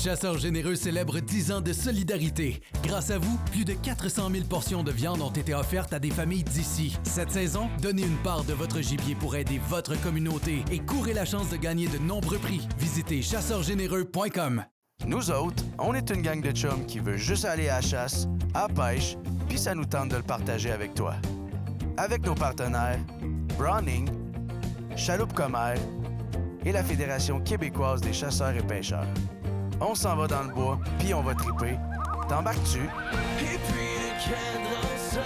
Chasseurs Généreux célèbre 10 ans de solidarité. Grâce à vous, plus de 400 000 portions de viande ont été offertes à des familles d'ici. Cette saison, donnez une part de votre gibier pour aider votre communauté et courez la chance de gagner de nombreux prix. Visitez chasseurgénéreux.com. Nous autres, on est une gang de chums qui veut juste aller à la chasse, à la pêche, puis ça nous tente de le partager avec toi. Avec nos partenaires, Browning, Chaloupe Commère et la Fédération québécoise des chasseurs et pêcheurs. On s'en va dans le bois, puis on va triper. T'embarques-tu? Et puis le cadre sonne,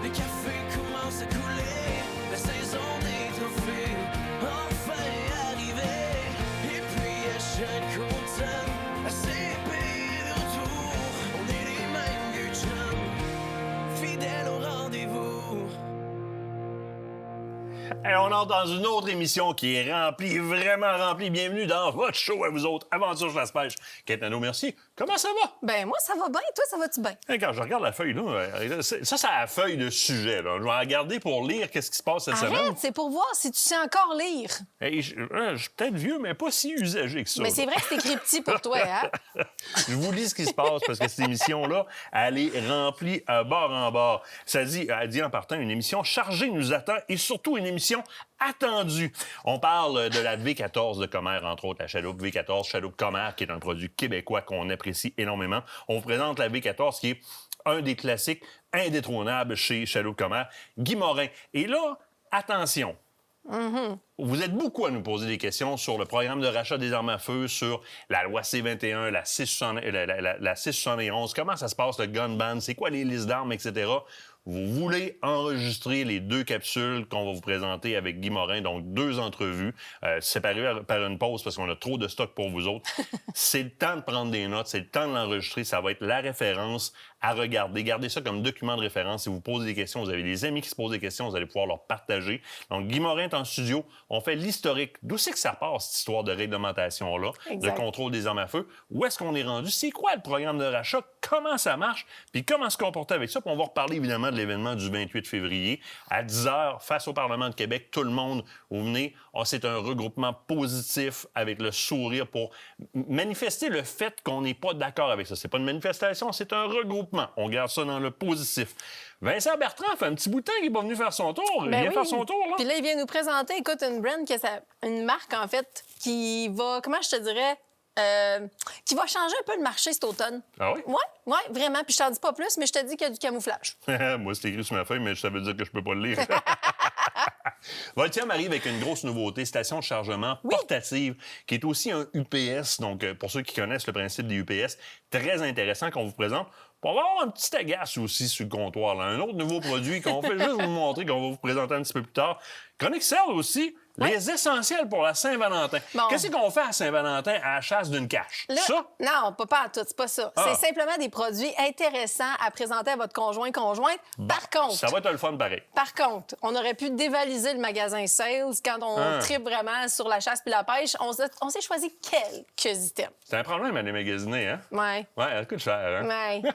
le café commence à couler, la saison des trophées enfin arrivée. Et puis à chaque automne, à ces pays de retour, on est les mêmes vieux chums, fidèles au rendez-vous. Et on entre dans une autre émission qui est remplie, vraiment remplie. Bienvenue dans votre show à vous autres, Aventure Chasse-Pêche. Kate Nadeau-Mercier, comment ça va? Ben moi, ça va bien. Toi, ça va-tu bien? Hey, quand je regarde la feuille, là, c'est la feuille de sujet. Là. Je vais la regarder pour lire qu'est-ce qui se passe cette semaine. Arrête, c'est pour voir si tu sais encore lire. Hey, je suis peut-être vieux, mais pas si usagé que ça. Mais c'est vrai que c'est écrit petit pour toi, hein? Je vous lis ce qui se passe parce que cette émission-là, elle est remplie à bord en bord. Elle dit en partant, une émission chargée nous attend et surtout une émission attendue. On parle de la V14 de Commère, entre autres, la chaloupe V14, chaloupe Commère, qui est un produit québécois qu'on apprécie énormément. On vous présente la V14, qui est un des classiques indétrônables chez Chaloupe Commère, Guy Morin. Et là, attention, vous êtes beaucoup à nous poser des questions sur le programme de rachat des armes à feu, sur la loi C-21, la 671, comment ça se passe, le gun ban, c'est quoi les listes d'armes, etc. Vous voulez enregistrer les 2 capsules qu'on va vous présenter avec Guy Morin, donc 2 entrevues, séparées par une pause parce qu'on a trop de stock pour vous autres. C'est le temps de prendre des notes, c'est le temps de l'enregistrer, ça va être la référence à regarder. Gardez ça comme document de référence. Si vous posez des questions, vous avez des amis qui se posent des questions, vous allez pouvoir leur partager. Donc, Guy Morin est en studio. On fait l'historique. D'où c'est que ça part, cette histoire de réglementation-là, de contrôle des armes à feu? Où est-ce qu'on est rendu? C'est quoi le programme de rachat? Comment ça marche? Puis comment se comporter avec ça? Puis on va reparler évidemment de l'événement du 28 février. À 10h, face au Parlement de Québec, tout le monde, vous venez. C'est un regroupement positif avec le sourire pour manifester le fait qu'on n'est pas d'accord avec ça. C'est pas une manifestation, c'est un regroupement. On garde ça dans le positif. Vincent Bertrand fait un petit bout de temps qu'il est pas venu faire son tour. Il vient faire son tour, là. Puis là, il vient nous présenter, écoute, une brand, une marque, en fait, qui va, comment je te dirais, qui va changer un peu le marché cet automne. Ah oui? Oui, vraiment. Puis je t'en dis pas plus, mais je te dis qu'il y a du camouflage. Moi, c'est écrit sur ma feuille, mais ça veut dire que je peux pas le lire. Voltium arrive avec une grosse nouveauté, station de chargement portative, qui est aussi un UPS. Donc, pour ceux qui connaissent le principe des UPS, très intéressant qu'on vous présente. On va avoir un petit agace aussi sur le comptoir. Là. Un autre nouveau produit qu'on fait juste vous montrer, qu'on va vous présenter un petit peu plus tard. Chronique Cell aussi, les essentiels pour la Saint-Valentin. Bon. Qu'est-ce qu'on fait à Saint-Valentin à la chasse d'une cache? Là, ça? Non, pas à tout, c'est pas ça. C'est simplement des produits intéressants à présenter à votre conjointe. Par contre... Ça va être le fun pareil. Par contre, on aurait pu dévaliser le magasin Sales quand on tripe vraiment sur la chasse puis la pêche. On s'est choisi quelques items. C'est un problème à les magasiner, hein? Oui. Oui, ça coûte cher, hein? Oui.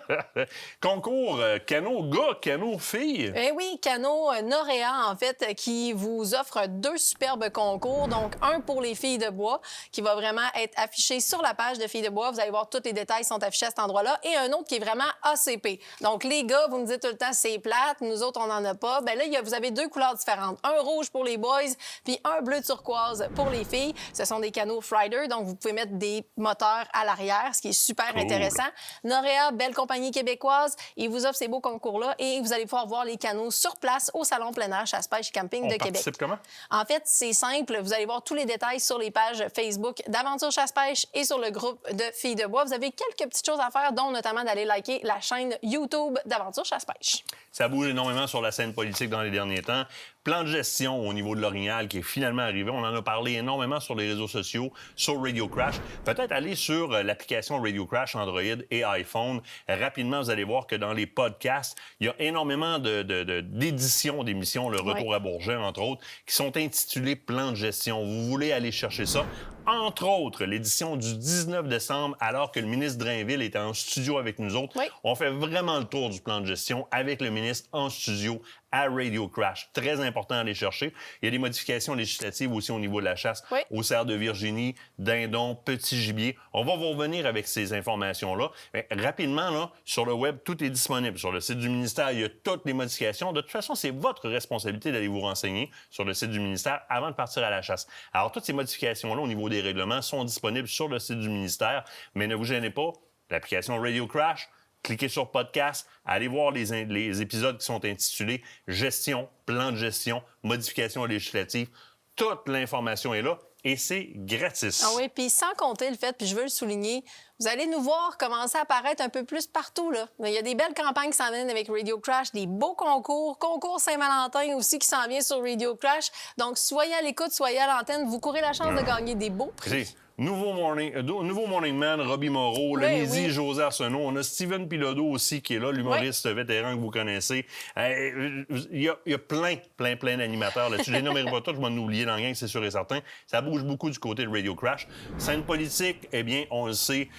Concours canot gars, canot filles. Eh oui, canot Noréa, en fait, qui vous offre 2 superbes concours. Donc, un pour les filles de bois, qui va vraiment être affiché sur la page de Filles de bois. Vous allez voir, tous les détails sont affichés à cet endroit-là. Et un autre qui est vraiment ACP. Donc, les gars, vous me dites tout le temps, c'est plate. Nous autres, on n'en a pas. Bien là, vous avez 2 couleurs différentes. Un rouge pour les boys, puis un bleu turquoise pour les filles. Ce sont des canots Frider, donc vous pouvez mettre des moteurs à l'arrière, ce qui est super intéressant. Noréa, belle compagnie québécoise, il vous offre ces beaux concours-là et vous allez pouvoir voir les canots sur place au Salon plein air Chasse-Pêche Camping de Québec. On participe comment? En fait, c'est simple. Vous allez voir tous les détails sur les pages Facebook d'Aventure Chasse-Pêche et sur le groupe de Filles de bois. Vous avez quelques petites choses à faire, dont notamment d'aller liker la chaîne YouTube d'Aventure Chasse-Pêche. Ça bouge énormément sur la scène politique dans les derniers temps. Plan de gestion au niveau de l'Orignal qui est finalement arrivé. On en a parlé énormément sur les réseaux sociaux, sur Radio Crash. Peut-être aller sur l'application Radio Crash Android et iPhone. Rapidement, vous allez voir que dans les podcasts, il y a énormément d'éditions d'émissions, le Retour à Bourget, entre autres, qui sont intitulées Plan de gestion. Vous voulez aller chercher ça. entre autres, l'édition du 19 décembre, alors que le ministre Drainville était en studio avec nous autres. Oui. On fait vraiment le tour du plan de gestion avec le ministre en studio à Radio Crash. Très important à aller chercher. Il y a des modifications législatives aussi au niveau de la chasse, Oui. au cerf de Virginie, dindon, petit gibier. On va vous revenir avec ces informations-là. Mais rapidement, là, sur le web, tout est disponible. Sur le site du ministère, il y a toutes les modifications. De toute façon, c'est votre responsabilité d'aller vous renseigner sur le site du ministère avant de partir à la chasse. Alors, toutes ces modifications-là au niveau des règlements sont disponibles sur le site du ministère, mais ne vous gênez pas. L'application Radio Crash, cliquez sur podcast, allez voir les épisodes qui sont intitulés Gestion, plan de gestion, modifications législatives. Toute l'information est là et c'est gratis. Ah oui, puis sans compter le fait, puis je veux le souligner, vous allez nous voir commencer à apparaître un peu plus partout, là. Il y a des belles campagnes qui s'en viennent avec Radio Crash, des beaux concours Saint-Valentin aussi qui s'en vient sur Radio Crash. Donc, soyez à l'écoute, soyez à l'antenne, vous courez la chance de gagner des beaux prix. Nouveau Morning Man, Robbie Moreau, le Oui, midi, oui. José Arsenault. On a Steven Pilodeau aussi qui est là, l'humoriste vétéran que vous connaissez. Il y a plein d'animateurs là-dessus. Je les nommerai pas tous, je vais en oublier dans la gang, c'est sûr et certain. Ça bouge beaucoup du côté de Radio Crash. Scène politique, eh bien, on le sait,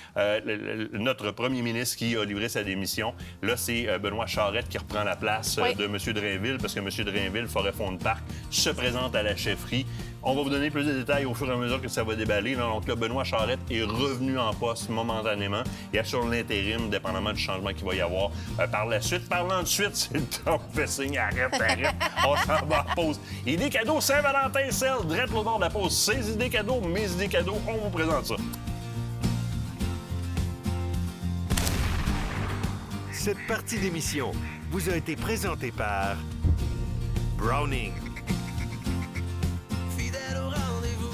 notre premier ministre qui a livré sa démission. Là, c'est Benoît Charette qui reprend la place Oui. de M. Drainville, parce que M. Drainville, Forêt-Fond-de-Parc, se présente à la chefferie. On va vous donner plus de détails au fur et à mesure que ça va déballer. Là. Donc là, Benoît Charette est revenu en poste momentanément. Il assure l'intérim, dépendamment du changement qu'il va y avoir par la suite. Parlant de suite, c'est le temps de faire signe. Arrête. On s'en va en pause. Idées cadeaux Saint-Valentin, celle, direct au bord de la pause. Ses idées cadeaux, mes idées cadeaux, on vous présente ça. Cette partie d'émission vous a été présentée par Browning. Fidèle au rendez-vous.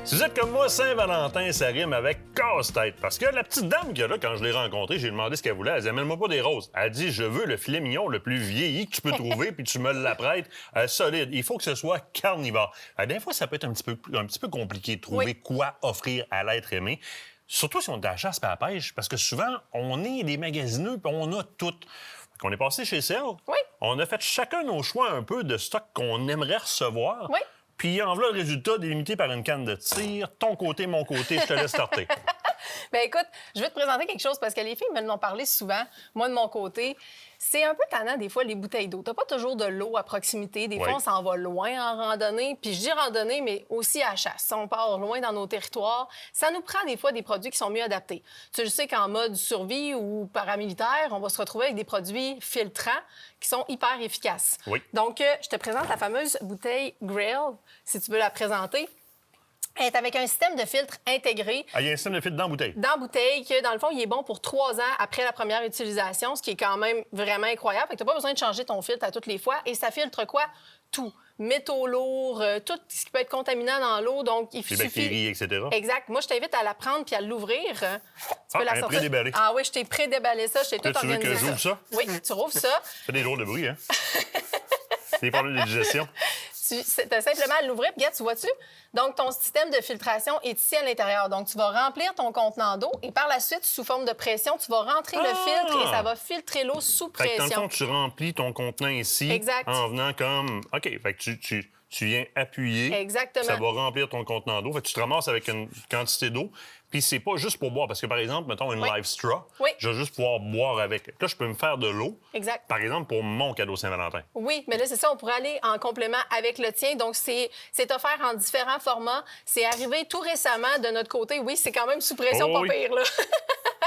Si vous êtes comme moi, Saint-Valentin, ça rime avec casse-tête. Parce que la petite dame qu'il y a là, quand je l'ai rencontrée, j'ai demandé ce qu'elle voulait. Elle dit, amène-moi pas des roses. Elle dit, je veux le filet mignon le plus vieilli que tu peux trouver, puis tu me l'apprêtes solide. Il faut que ce soit carnivore. Des fois, ça peut être un petit peu compliqué de trouver quoi offrir à l'être aimé. Surtout si on est à la chasse et à la pêche, parce que souvent, on est des magasineux, puis on a tout. On est passé chez Cell. Oui. On a fait chacun nos choix un peu de stock qu'on aimerait recevoir. Oui. Puis en voilà le résultat délimité par une canne de tir. Ton côté, mon côté, je te laisse starter. Bien, écoute, je vais te présenter quelque chose parce que les filles me l'ont parlé souvent. Moi, de mon côté, c'est un peu tannant, des fois, les bouteilles d'eau. T'as pas toujours de l'eau à proximité. Des fois, on s'en va loin en randonnée. Puis je dis randonnée, mais aussi à la chasse. On part loin dans nos territoires. Ça nous prend des fois des produits qui sont mieux adaptés. Tu le sais qu'en mode survie ou paramilitaire, on va se retrouver avec des produits filtrants qui sont hyper efficaces. Oui. Donc, je te présente la fameuse bouteille Grail, si tu veux la présenter. Elle est avec un système de filtre intégré. Ah, il y a un système de filtre dans la bouteille. Dans la bouteille, que dans le fond, il est bon pour 3 ans après la première utilisation, ce qui est quand même vraiment incroyable. Fait que t'as pas besoin de changer ton filtre à toutes les fois. Et ça filtre quoi? Tout. Métaux lourds, tout ce qui peut être contaminant dans l'eau. Donc, il Les suffit... bactéries, etc. Exact. Moi, je t'invite à la prendre puis à l'ouvrir. Tu peux la elle est sortir. pré-déballée. Ah oui, je t'ai pré-déballé ça. Je t'ai tout Là, tu veux organisé que j'ouvre ça? Oui, tu rouvres ça. C'est des drôles de bruit, hein? Des problèmes de digestion. Tu as simplement à l'ouvrir, puis regarde, tu vois-tu? Donc, ton système de filtration est ici à l'intérieur. Donc, tu vas remplir ton contenant d'eau et par la suite, sous forme de pression, tu vas rentrer le filtre et ça va filtrer l'eau sous Fait que dans le pression. fond, tu remplis ton contenant ici Exact. en venant comme... OK, fait que tu viens appuyer. Exactement. Ça va remplir ton contenant d'eau. Fait que tu te ramasses avec une quantité d'eau. Puis c'est pas juste pour boire. Parce que, par exemple, mettons une Oui. live straw. Oui. Je vais juste pouvoir boire avec. Là, je peux me faire de l'eau. Exact. Par exemple, pour mon cadeau Saint-Valentin. Oui, mais là, c'est ça, on pourrait aller en complément avec le tien. Donc, c'est offert en différents formats. C'est arrivé tout récemment de notre côté. Oui, c'est quand même sous pression, Oh pas oui. pire, là.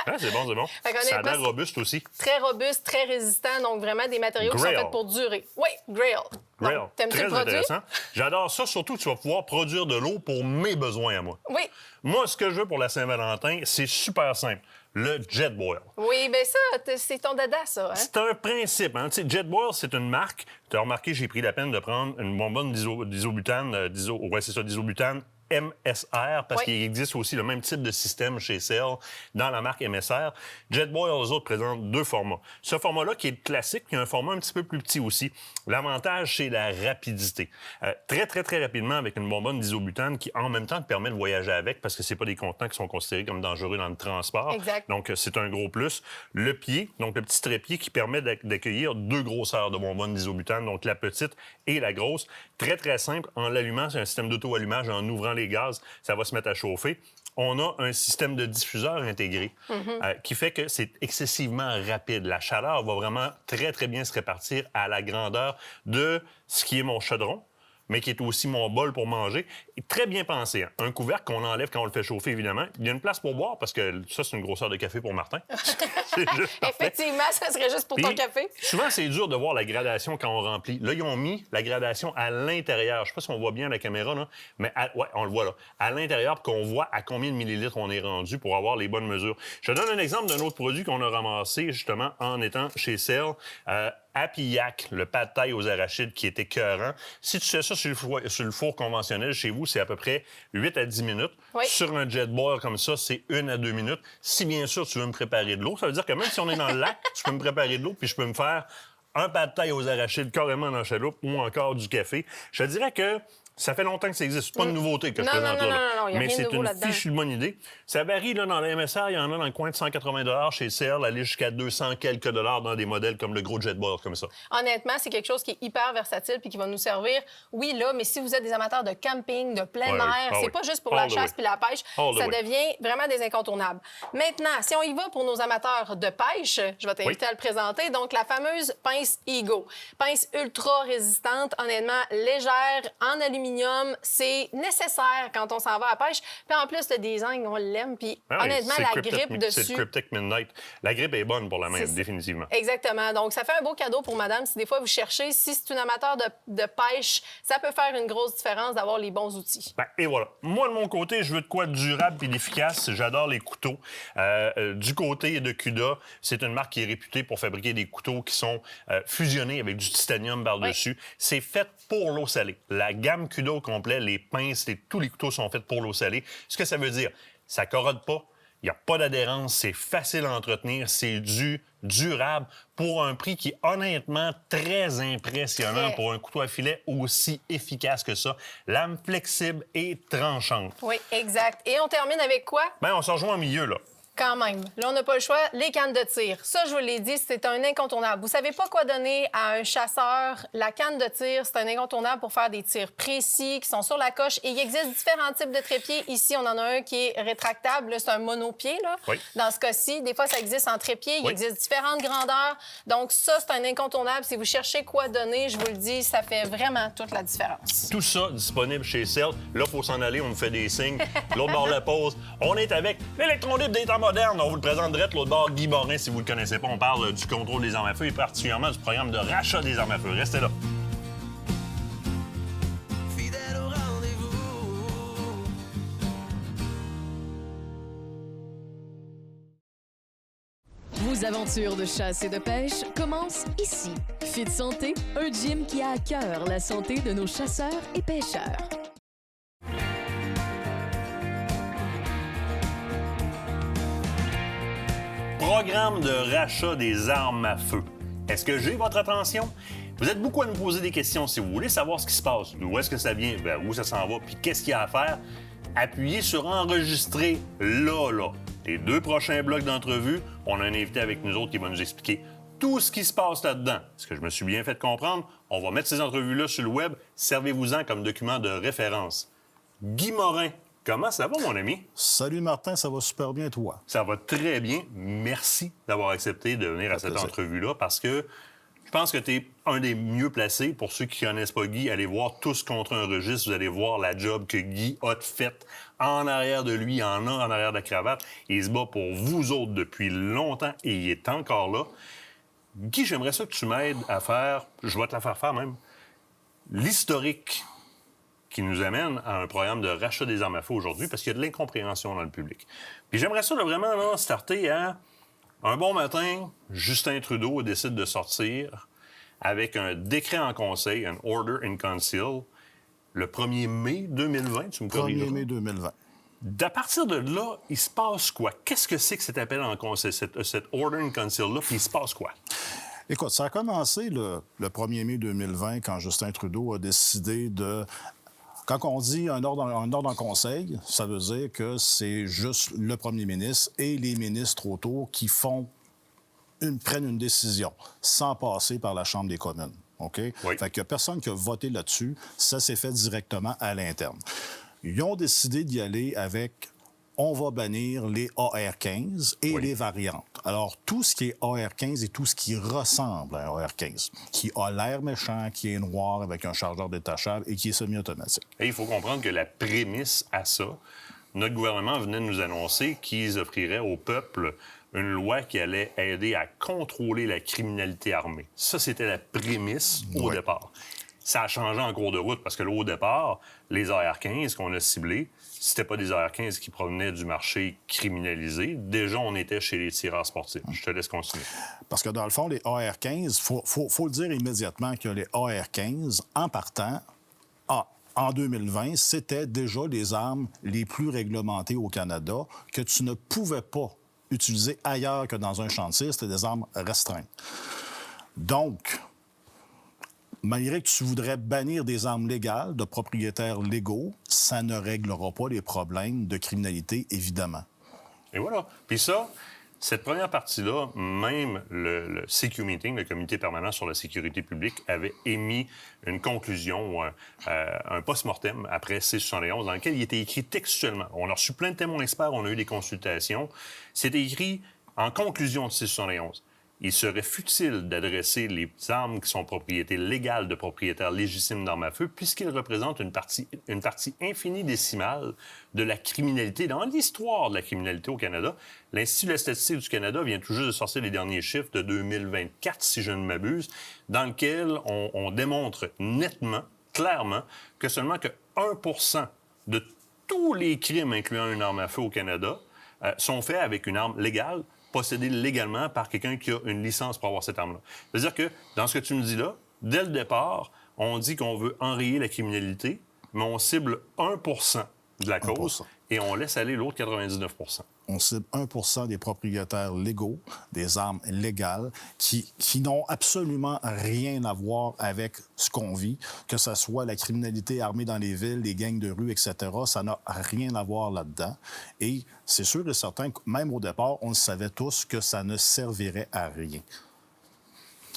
Ah, c'est bon, c'est bon. Fait qu'on est Ça a l'air pas- robuste aussi. Très robuste, très résistant. Donc, vraiment des matériaux qui Grail. sont faits pour durer. Oui, Grail. Grail. Donc, t'aimes-tu Très le produit? intéressant. J'adore ça, surtout que tu vas pouvoir produire de l'eau pour mes besoins à moi. Oui. Moi, ce que je veux pour la Saint-Valentin, c'est super simple. Le Jet Boil. Oui, bien ça, c'est ton dada, ça. Hein? C'est un principe. Hein? Tu sais, Jet Boil, c'est une marque. Tu as remarqué, j'ai pris la peine de prendre une bonbonne d'isobutane, d'isobutane MSR, parce Oui. qu'il existe aussi le même type de système chez Cell dans la marque MSR. JetBoil, eux autres, présentent 2 formats. Ce format-là, qui est classique, il y a un format un petit peu plus petit aussi. L'avantage, c'est la rapidité. Très, très, très rapidement, avec une bonbonne d'isobutane qui, en même temps, te permet de voyager avec, parce que c'est pas des contenants qui sont considérés comme dangereux dans le transport. Exact. Donc, c'est un gros plus. Le pied, donc le petit trépied qui permet d'accueillir 2 grosseurs de bonbonnes d'isobutane, donc la petite et la grosse. Très, très simple. En l'allumant, c'est un système d'auto-allumage. En ouvrant les gaz, ça va se mettre à chauffer. On a un système de diffuseur intégré qui fait que c'est excessivement rapide. La chaleur va vraiment très, très bien se répartir à la grandeur de ce qui est mon chaudron, mais qui est aussi mon bol pour manger. Et très bien pensé. Hein? Un couvercle qu'on enlève quand on le fait chauffer, évidemment. Il y a une place pour boire, parce que ça, c'est une grosseur de café pour Martin. C'est juste parfait. Effectivement, ça serait juste pour ton Puis, café. Souvent, c'est dur de voir la gradation quand on remplit. Là, ils ont mis la gradation à l'intérieur. Je sais pas si on voit bien à la caméra, là, mais ouais, on le voit là. À l'intérieur, pour qu'on voit à combien de millilitres on est rendu pour avoir les bonnes mesures. Je te donne un exemple d'un autre produit qu'on a ramassé, justement, en étant chez Cell. Happy Yak, le pad thaï aux arachides qui est écœurant. Si tu fais ça sur le four conventionnel chez vous, c'est à peu près 8 à 10 minutes. Oui. Sur un JetBoil comme ça, c'est 1 à 2 minutes. Si bien sûr tu veux me préparer de l'eau, ça veut dire que même si on est dans le lac, tu peux me préparer de l'eau puis je peux me faire un pad thaï aux arachides carrément dans la chaloupe ou encore du café. Je te dirais que ça fait longtemps que ça existe. C'est pas une nouveauté que je présente là. Non, il y a Mais rien de c'est nouveau une là-dedans. fichue bonne idée. Ça varie là, dans les MSR. Il y en a dans le coin de 180 chez Cell, aller jusqu'à 200 quelques dollars dans des modèles comme le gros JetBoil comme ça. Honnêtement, c'est quelque chose qui est hyper versatile puis qui va nous servir, oui, là, mais si vous êtes des amateurs de camping, de plein Ouais, air, oui. Ah c'est oui. pas juste pour All la the chasse way. puis la pêche, All the ça way. devient vraiment des incontournables. Maintenant, si on y va pour nos amateurs de pêche, je vais t'inviter Oui. à le présenter. Donc, la fameuse pince Ego. Pince ultra résistante, honnêtement, légère, en aluminium, c'est nécessaire quand on s'en va à la pêche. Puis en plus, le design, on l'aime. Puis Ah oui, honnêtement, c'est la Cryptic- grippe C'est dessus. le Cryptic Midnight. La grippe est bonne pour la main, C'est- définitivement. Exactement. Donc, ça fait un beau cadeau pour madame. Si des fois vous cherchez, si c'est une amateur de pêche, ça peut faire une grosse différence d'avoir les bons outils. Ben, et voilà. Moi, de mon côté, je veux de quoi de durable et d'efficace. J'adore les couteaux. Du côté de Cuda, c'est une marque qui est réputée pour fabriquer des couteaux qui sont fusionnés avec du titanium par-dessus. C'est fait pour l'eau salée. La gamme Cuda au complet, les pinces, tous les couteaux sont faits pour l'eau salée. Ce que ça veut dire, ça corrode pas. Il n'y a pas d'adhérence, c'est facile à entretenir, c'est durable pour un prix qui est honnêtement très impressionnant Très. pour un couteau à filet aussi efficace que ça. Lame flexible et tranchante. Oui, exact. Et on termine avec quoi? Ben, on se rejoint au milieu, là. Quand même. Là, on n'a pas le choix. Les cannes de tir. Ça, je vous l'ai dit, c'est un incontournable. Vous savez pas quoi donner à un chasseur. La canne de tir, c'est un incontournable pour faire des tirs précis qui sont sur la coche. Et il existe différents types de trépieds. Ici, on en a un qui est rétractable. Là, c'est un monopied, là. Oui. Dans ce cas-ci, des fois, ça existe en trépied. Il Oui. existe différentes grandeurs. Donc, ça, c'est un incontournable. Si vous cherchez quoi donner, je vous le dis, ça fait vraiment toute la différence. Tout ça disponible chez Cell. Là, il faut s'en aller, on nous fait des signes. L'autre bord de la pause, on est avec l'électron-libre des temps modernes. On vous le présente direct. L'autre bord, Guy Morin, si vous ne le connaissez pas, on parle du contrôle des armes à feu et particulièrement du programme de rachat des armes à feu. Restez là. Fidèle au rendez-vous. Vos aventures de chasse et de pêche commencent ici. Fit Santé, un gym qui a à cœur la santé de nos chasseurs et pêcheurs. Programme de rachat des armes à feu. Est-ce que j'ai votre attention? Vous êtes beaucoup à nous poser des questions. Si vous voulez savoir ce qui se passe, d'où est-ce que ça vient, vers où ça s'en va, puis qu'est-ce qu'il y a à faire, appuyez sur enregistrer là. Les 2 prochains blocs d'entrevue, on a un invité avec nous autres qui va nous expliquer tout ce qui se passe là-dedans. Est-ce que je me suis bien fait comprendre? On va mettre ces entrevues-là sur le web. Servez-vous-en comme document de référence. Guy Morin, comment ça va, mon ami? Salut Martin, ça va super bien toi? Ça va très bien. Merci d'avoir accepté de venir à cette plaisir. entrevue-là parce que je pense que tu es un des mieux placés. Pour ceux qui ne connaissent pas Guy, allez voir Tous contre un registre. Vous allez voir la job que Guy a faite en arrière de lui, en arrière de la cravate. Il se bat pour vous autres depuis longtemps et il est encore là. Guy, j'aimerais ça que tu m'aides à faire, je vais te la faire même, l'historique qui nous amène à un programme de rachat des armes à feu aujourd'hui parce qu'il y a de l'incompréhension dans le public. Puis j'aimerais ça là, vraiment là, starter à un bon matin, Justin Trudeau décide de sortir avec un décret en conseil, un Order in Council, le 1er mai 2020, tu me corriges. 1er mai 2020. À partir de là, il se passe quoi? Qu'est-ce que c'est que cet appel en conseil, cette Order in Council-là, puis il se passe quoi? Écoute, ça a commencé le 1er mai 2020 quand Justin Trudeau a décidé de... Quand on dit un ordre en conseil, ça veut dire que c'est juste le premier ministre et les ministres autour qui prennent une décision sans passer par la Chambre des communes. OK? Oui. Fait qu'il n'y a personne qui a voté là-dessus. Ça s'est fait directement à l'interne. Ils ont décidé d'y aller avec on va bannir les AR-15 et Oui. les variantes. Alors, tout ce qui est AR-15 et tout ce qui ressemble à un AR-15, qui a l'air méchant, qui est noir avec un chargeur détachable et qui est semi-automatique. Et il faut comprendre que la prémisse à ça, notre gouvernement venait de nous annoncer qu'ils offriraient au peuple une loi qui allait aider à contrôler la criminalité armée. Ça, c'était la prémisse au Oui. départ. Ça a changé en cours de route parce que là, au départ, les AR-15 qu'on a ciblés, c'était pas des AR-15 qui provenaient du marché criminalisé. Déjà, on était chez les tireurs sportifs. Je te laisse continuer. Parce que dans le fond, les AR-15, faut le dire immédiatement que les AR-15, en partant, en 2020, c'était déjà les armes les plus réglementées au Canada que tu ne pouvais pas utiliser ailleurs que dans un champ de tir. C'était des armes restreintes. Donc, malgré que tu voudrais bannir des armes légales de propriétaires légaux, ça ne réglera pas les problèmes de criminalité, évidemment. Et voilà. Puis ça, cette première partie-là, même le CQ Meeting, le Comité permanent sur la sécurité publique, avait émis une conclusion, un post-mortem après C-71, dans lequel il était écrit textuellement. On a reçu plein de témoins experts, on a eu des consultations. C'était écrit en conclusion de C-71. Il serait futile d'adresser les armes qui sont propriétés légales de propriétaires légitimes d'armes à feu, puisqu'ils représentent une partie infini-décimale de la criminalité, dans l'histoire de la criminalité au Canada. L'Institut de la statistique du Canada vient tout juste de sortir les derniers chiffres de 2024, si je ne m'abuse, dans lequel on démontre nettement, clairement, que seulement que 1% de tous les crimes incluant une arme à feu au Canada sont faits avec une arme légale, possédée légalement par quelqu'un qui a une licence pour avoir cette arme-là. C'est-à-dire que, dans ce que tu nous dis là, dès le départ, on dit qu'on veut enrayer la criminalité, mais on cible 1% de la cause 1%. et on laisse aller l'autre 99%. On cible 1% des propriétaires légaux, des armes légales, qui n'ont absolument rien à voir avec ce qu'on vit, que ce soit la criminalité armée dans les villes, les gangs de rue, etc. Ça n'a rien à voir là-dedans. Et c'est sûr et certain que même au départ, on le savait tous que ça ne servirait à rien.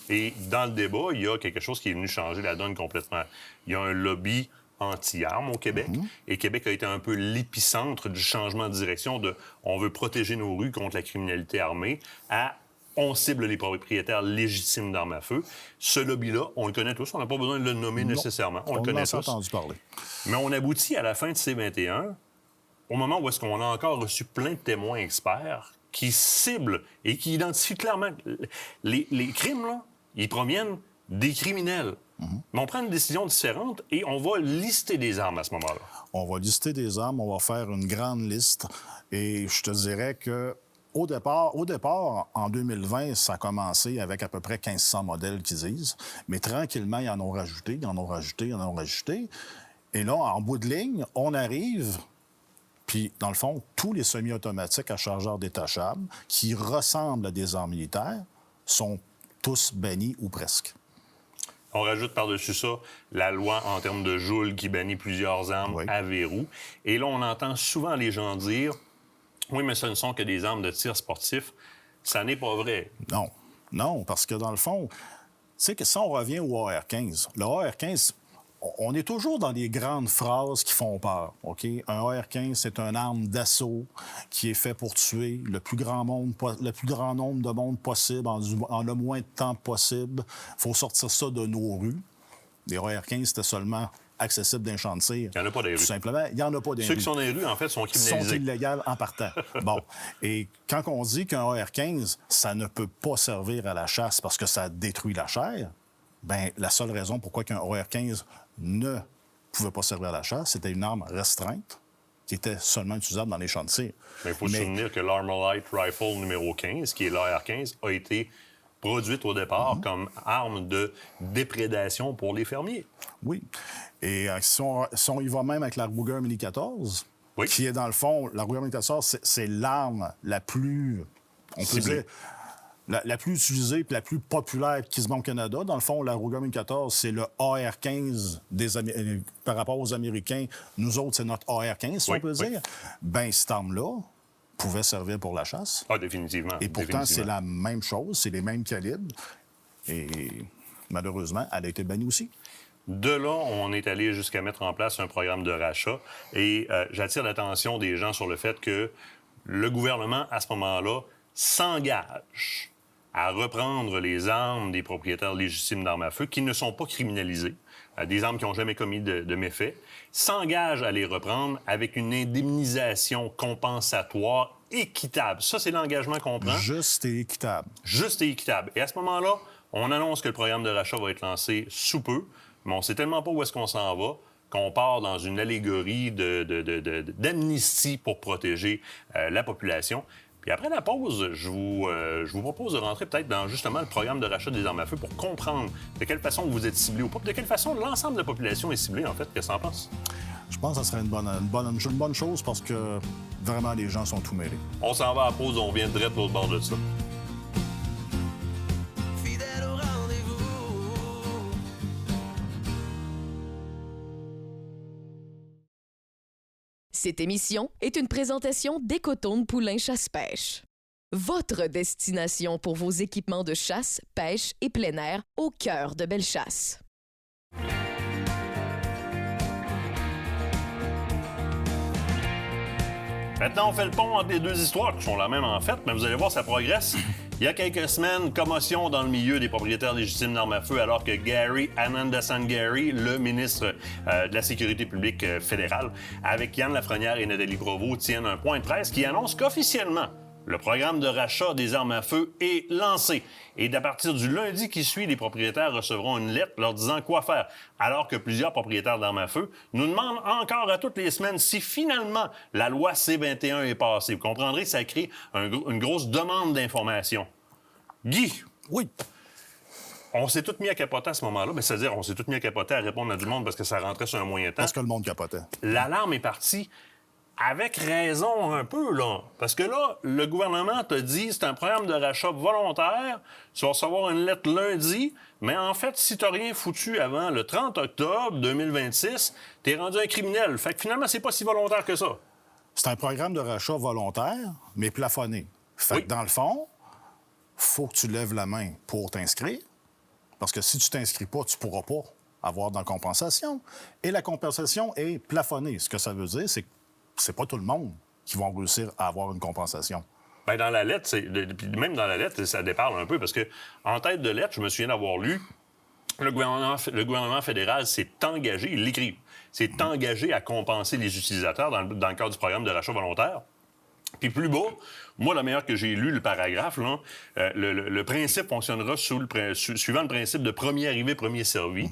Et dans le débat, il y a quelque chose qui est venu changer la donne complètement. Il y a un lobby anti-armes au Québec. Et Québec a été un peu l'épicentre du changement de direction de « on veut protéger nos rues contre la criminalité armée » à « on cible les propriétaires légitimes d'armes à feu ». Ce lobby-là, on le connaît tous. On n'a pas besoin de le nommer nécessairement. On le connaît en a tous. entendu parler. Mais on aboutit à la fin de C-21, au moment où est-ce qu'on a encore reçu plein de témoins experts qui ciblent et qui identifient clairement les crimes, là, ils proviennent des criminels. Mais on prend une décision différente et on va lister des armes à ce moment-là. On va lister des armes, on va faire une grande liste. Et je te dirais que au départ, en 2020, ça a commencé avec à peu près 1500 modèles qui disent. Mais tranquillement, ils en ont rajouté, ils en ont rajouté, ils en ont rajouté. Et là, en bout de ligne, on arrive... Puis, dans le fond, tous les semi-automatiques à chargeur détachable qui ressemblent à des armes militaires sont tous bannis ou presque. On rajoute par-dessus ça la loi en termes de joule qui bannit plusieurs armes Oui. à verrou. Et là, on entend souvent les gens dire « Oui, mais ce ne sont que des armes de tir sportif. » Ça n'est pas vrai. Non, parce que dans le fond, tu sais que si on revient au AR-15, le AR-15, on est toujours dans des grandes phrases qui font peur, OK? Un AR-15, c'est une arme d'assaut qui est fait pour tuer le plus grand nombre de monde possible en le moins de temps possible. Il faut sortir ça de nos rues. Les AR-15, c'était seulement accessible d'un champ de tir. Il n'y en a pas dans les Tout rues. simplement, il n'y en a pas dans les Ceux rues. qui sont dans les rues, en fait, sont Sont criminalisés. illégales en partant. Bon. Et quand on dit qu'un AR-15, ça ne peut pas servir à la chasse parce que ça détruit la chair, bien, la seule raison pourquoi qu'un AR-15 ne pouvait pas servir à la chasse, c'était une arme restreinte qui était seulement utilisable dans les champs de tir. Mais il faut se souvenir que l'Armalite Rifle numéro 15, qui est l'AR-15, a été produite au départ comme arme de déprédation pour les fermiers. Oui. Et si on y va même avec la Ruger Mini 14, Oui. qui est dans le fond, la Ruger Mini 14, c'est l'arme la plus, on peut Ciblée. dire, la plus utilisée et la plus populaire qui se vend au Canada. Dans le fond, la Ruger Mini 14, c'est le AR-15 par rapport aux Américains. Nous autres, c'est notre AR-15, si Oui, on peut oui. dire. Bien, cette arme-là pouvait servir pour la chasse. Ah, définitivement. Et pourtant, c'est définitivement. la même chose, c'est les mêmes calibres. Et malheureusement, elle a été bannie aussi. De là, on est allé jusqu'à mettre en place un programme de rachat. Et j'attire l'attention des gens sur le fait que le gouvernement, à ce moment-là, s'engage à reprendre les armes des propriétaires légitimes d'armes à feu qui ne sont pas criminalisées, des armes qui n'ont jamais commis de méfaits, s'engage à les reprendre avec une indemnisation compensatoire équitable. Ça, c'est l'engagement qu'on prend. Juste et équitable. Juste et équitable. Et à ce moment-là, on annonce que le programme de rachat va être lancé sous peu, mais on ne sait tellement pas où est-ce qu'on s'en va qu'on part dans une allégorie d'amnistie pour protéger la population. Puis après la pause, je vous propose de rentrer peut-être dans justement le programme de rachat des armes à feu pour comprendre de quelle façon vous êtes ciblé ou pas, puis de quelle façon l'ensemble de la population est ciblée, en fait. Qu'est-ce que tu en penses? Je pense que ça serait une bonne chose parce que vraiment, les gens sont tout mêlés. On s'en va à la pause, on vient direct de l'autre bord de ça. Fidèle au rendez-vous. Cette émission est une présentation d'Écotourne Poulain Chasse-Pêche. Votre destination pour vos équipements de chasse, pêche et plein air au cœur de Bellechasse. Maintenant, on fait le pont entre les deux histoires, qui sont la même en fait, mais vous allez voir, ça progresse. Il y a quelques semaines, commotion dans le milieu des propriétaires légitimes d'armes à feu, alors que Gary Anandasan-Gary, le ministre de la Sécurité publique fédérale, avec Yann Lafrenière et Nathalie Provost, tiennent un point de presse qui annonce qu'officiellement, le programme de rachat des armes à feu est lancé. Et à partir du lundi qui suit, les propriétaires recevront une lettre leur disant quoi faire. Alors que plusieurs propriétaires d'armes à feu nous demandent encore à toutes les semaines si finalement la loi C-21 est passée. Vous comprendrez que ça crée une grosse demande d'information. Guy, Oui. on s'est tous mis à capoter à ce moment-là. Ben, c'est-à-dire, on s'est tous mis à capoter à répondre à du monde parce que ça rentrait sur un moyen temps. Parce que le monde capotait. L'alarme est partie. Avec raison un peu, là. Parce que là, le gouvernement te dit c'est un programme de rachat volontaire. Tu vas recevoir une lettre lundi. Mais en fait, si tu n'as rien foutu avant le 30 octobre 2026, tu es rendu un criminel. Fait que finalement, c'est pas si volontaire que ça. C'est un programme de rachat volontaire, mais plafonné. Fait Oui. que dans le fond, faut que tu lèves la main pour t'inscrire. Parce que si tu t'inscris pas, tu pourras pas avoir de compensation. Et la compensation est plafonnée. Ce que ça veut dire, c'est que c'est pas tout le monde qui va réussir à avoir une compensation. Bien, dans la lettre, puis même dans la lettre, ça déparle un peu parce que en tête de lettre, je me souviens d'avoir lu le gouvernement fédéral s'est engagé, il l'écrit, s'est engagé à compenser les utilisateurs dans le cadre du programme de rachat volontaire. Puis plus bas, moi, la meilleure que j'ai lu, le paragraphe, là, le principe fonctionnera suivant le principe de premier arrivé, premier servi,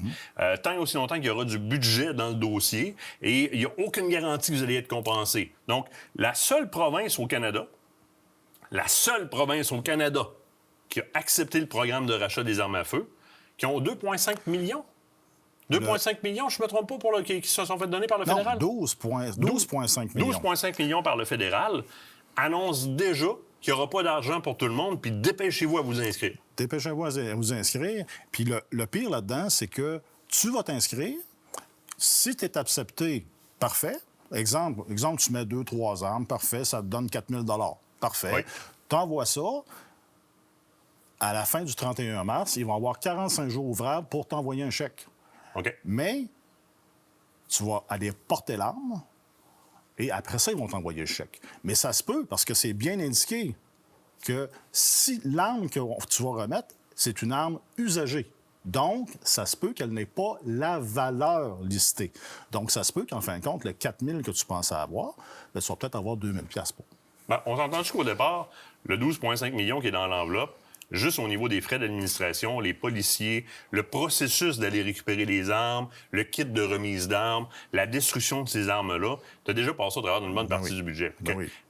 tant et aussi longtemps qu'il y aura du budget dans le dossier et il n'y a aucune garantie que vous allez être compensé. Donc, la seule province au Canada qui a accepté le programme de rachat des armes à feu, qui ont 2,5 millions. 2,5 millions, je ne me trompe pas, qui se sont fait donner par le fédéral? 12,5 millions. 12,5 millions par le fédéral, annonce déjà qu'il n'y aura pas d'argent pour tout le monde, puis dépêchez-vous à vous inscrire. Dépêchez-vous à vous inscrire. Puis le pire là-dedans, c'est que tu vas t'inscrire. Si tu es accepté, parfait. Exemple, tu mets 2-3 armes, parfait, ça te donne 4 000 parfait. Oui. Tu envoies ça. À la fin du 31 mars, ils vont avoir 45 jours ouvrables pour t'envoyer un chèque. OK. Mais tu vas aller porter l'arme et après ça, ils vont t'envoyer le chèque. Mais ça se peut, parce que c'est bien indiqué que si l'arme que tu vas remettre, c'est une arme usagée. Donc, ça se peut qu'elle n'ait pas la valeur listée. Donc, ça se peut qu'en fin de compte, le 4 000 que tu pensais avoir, bien, tu vas peut-être avoir 2 000 $ pour. Ben, on s'entend qu'au départ, le 12,5 millions qui est dans l'enveloppe, juste au niveau des frais d'administration, les policiers, le processus d'aller récupérer les armes, le kit de remise d'armes, la destruction de ces armes-là, tu as déjà passé au travers d'une bonne partie du budget.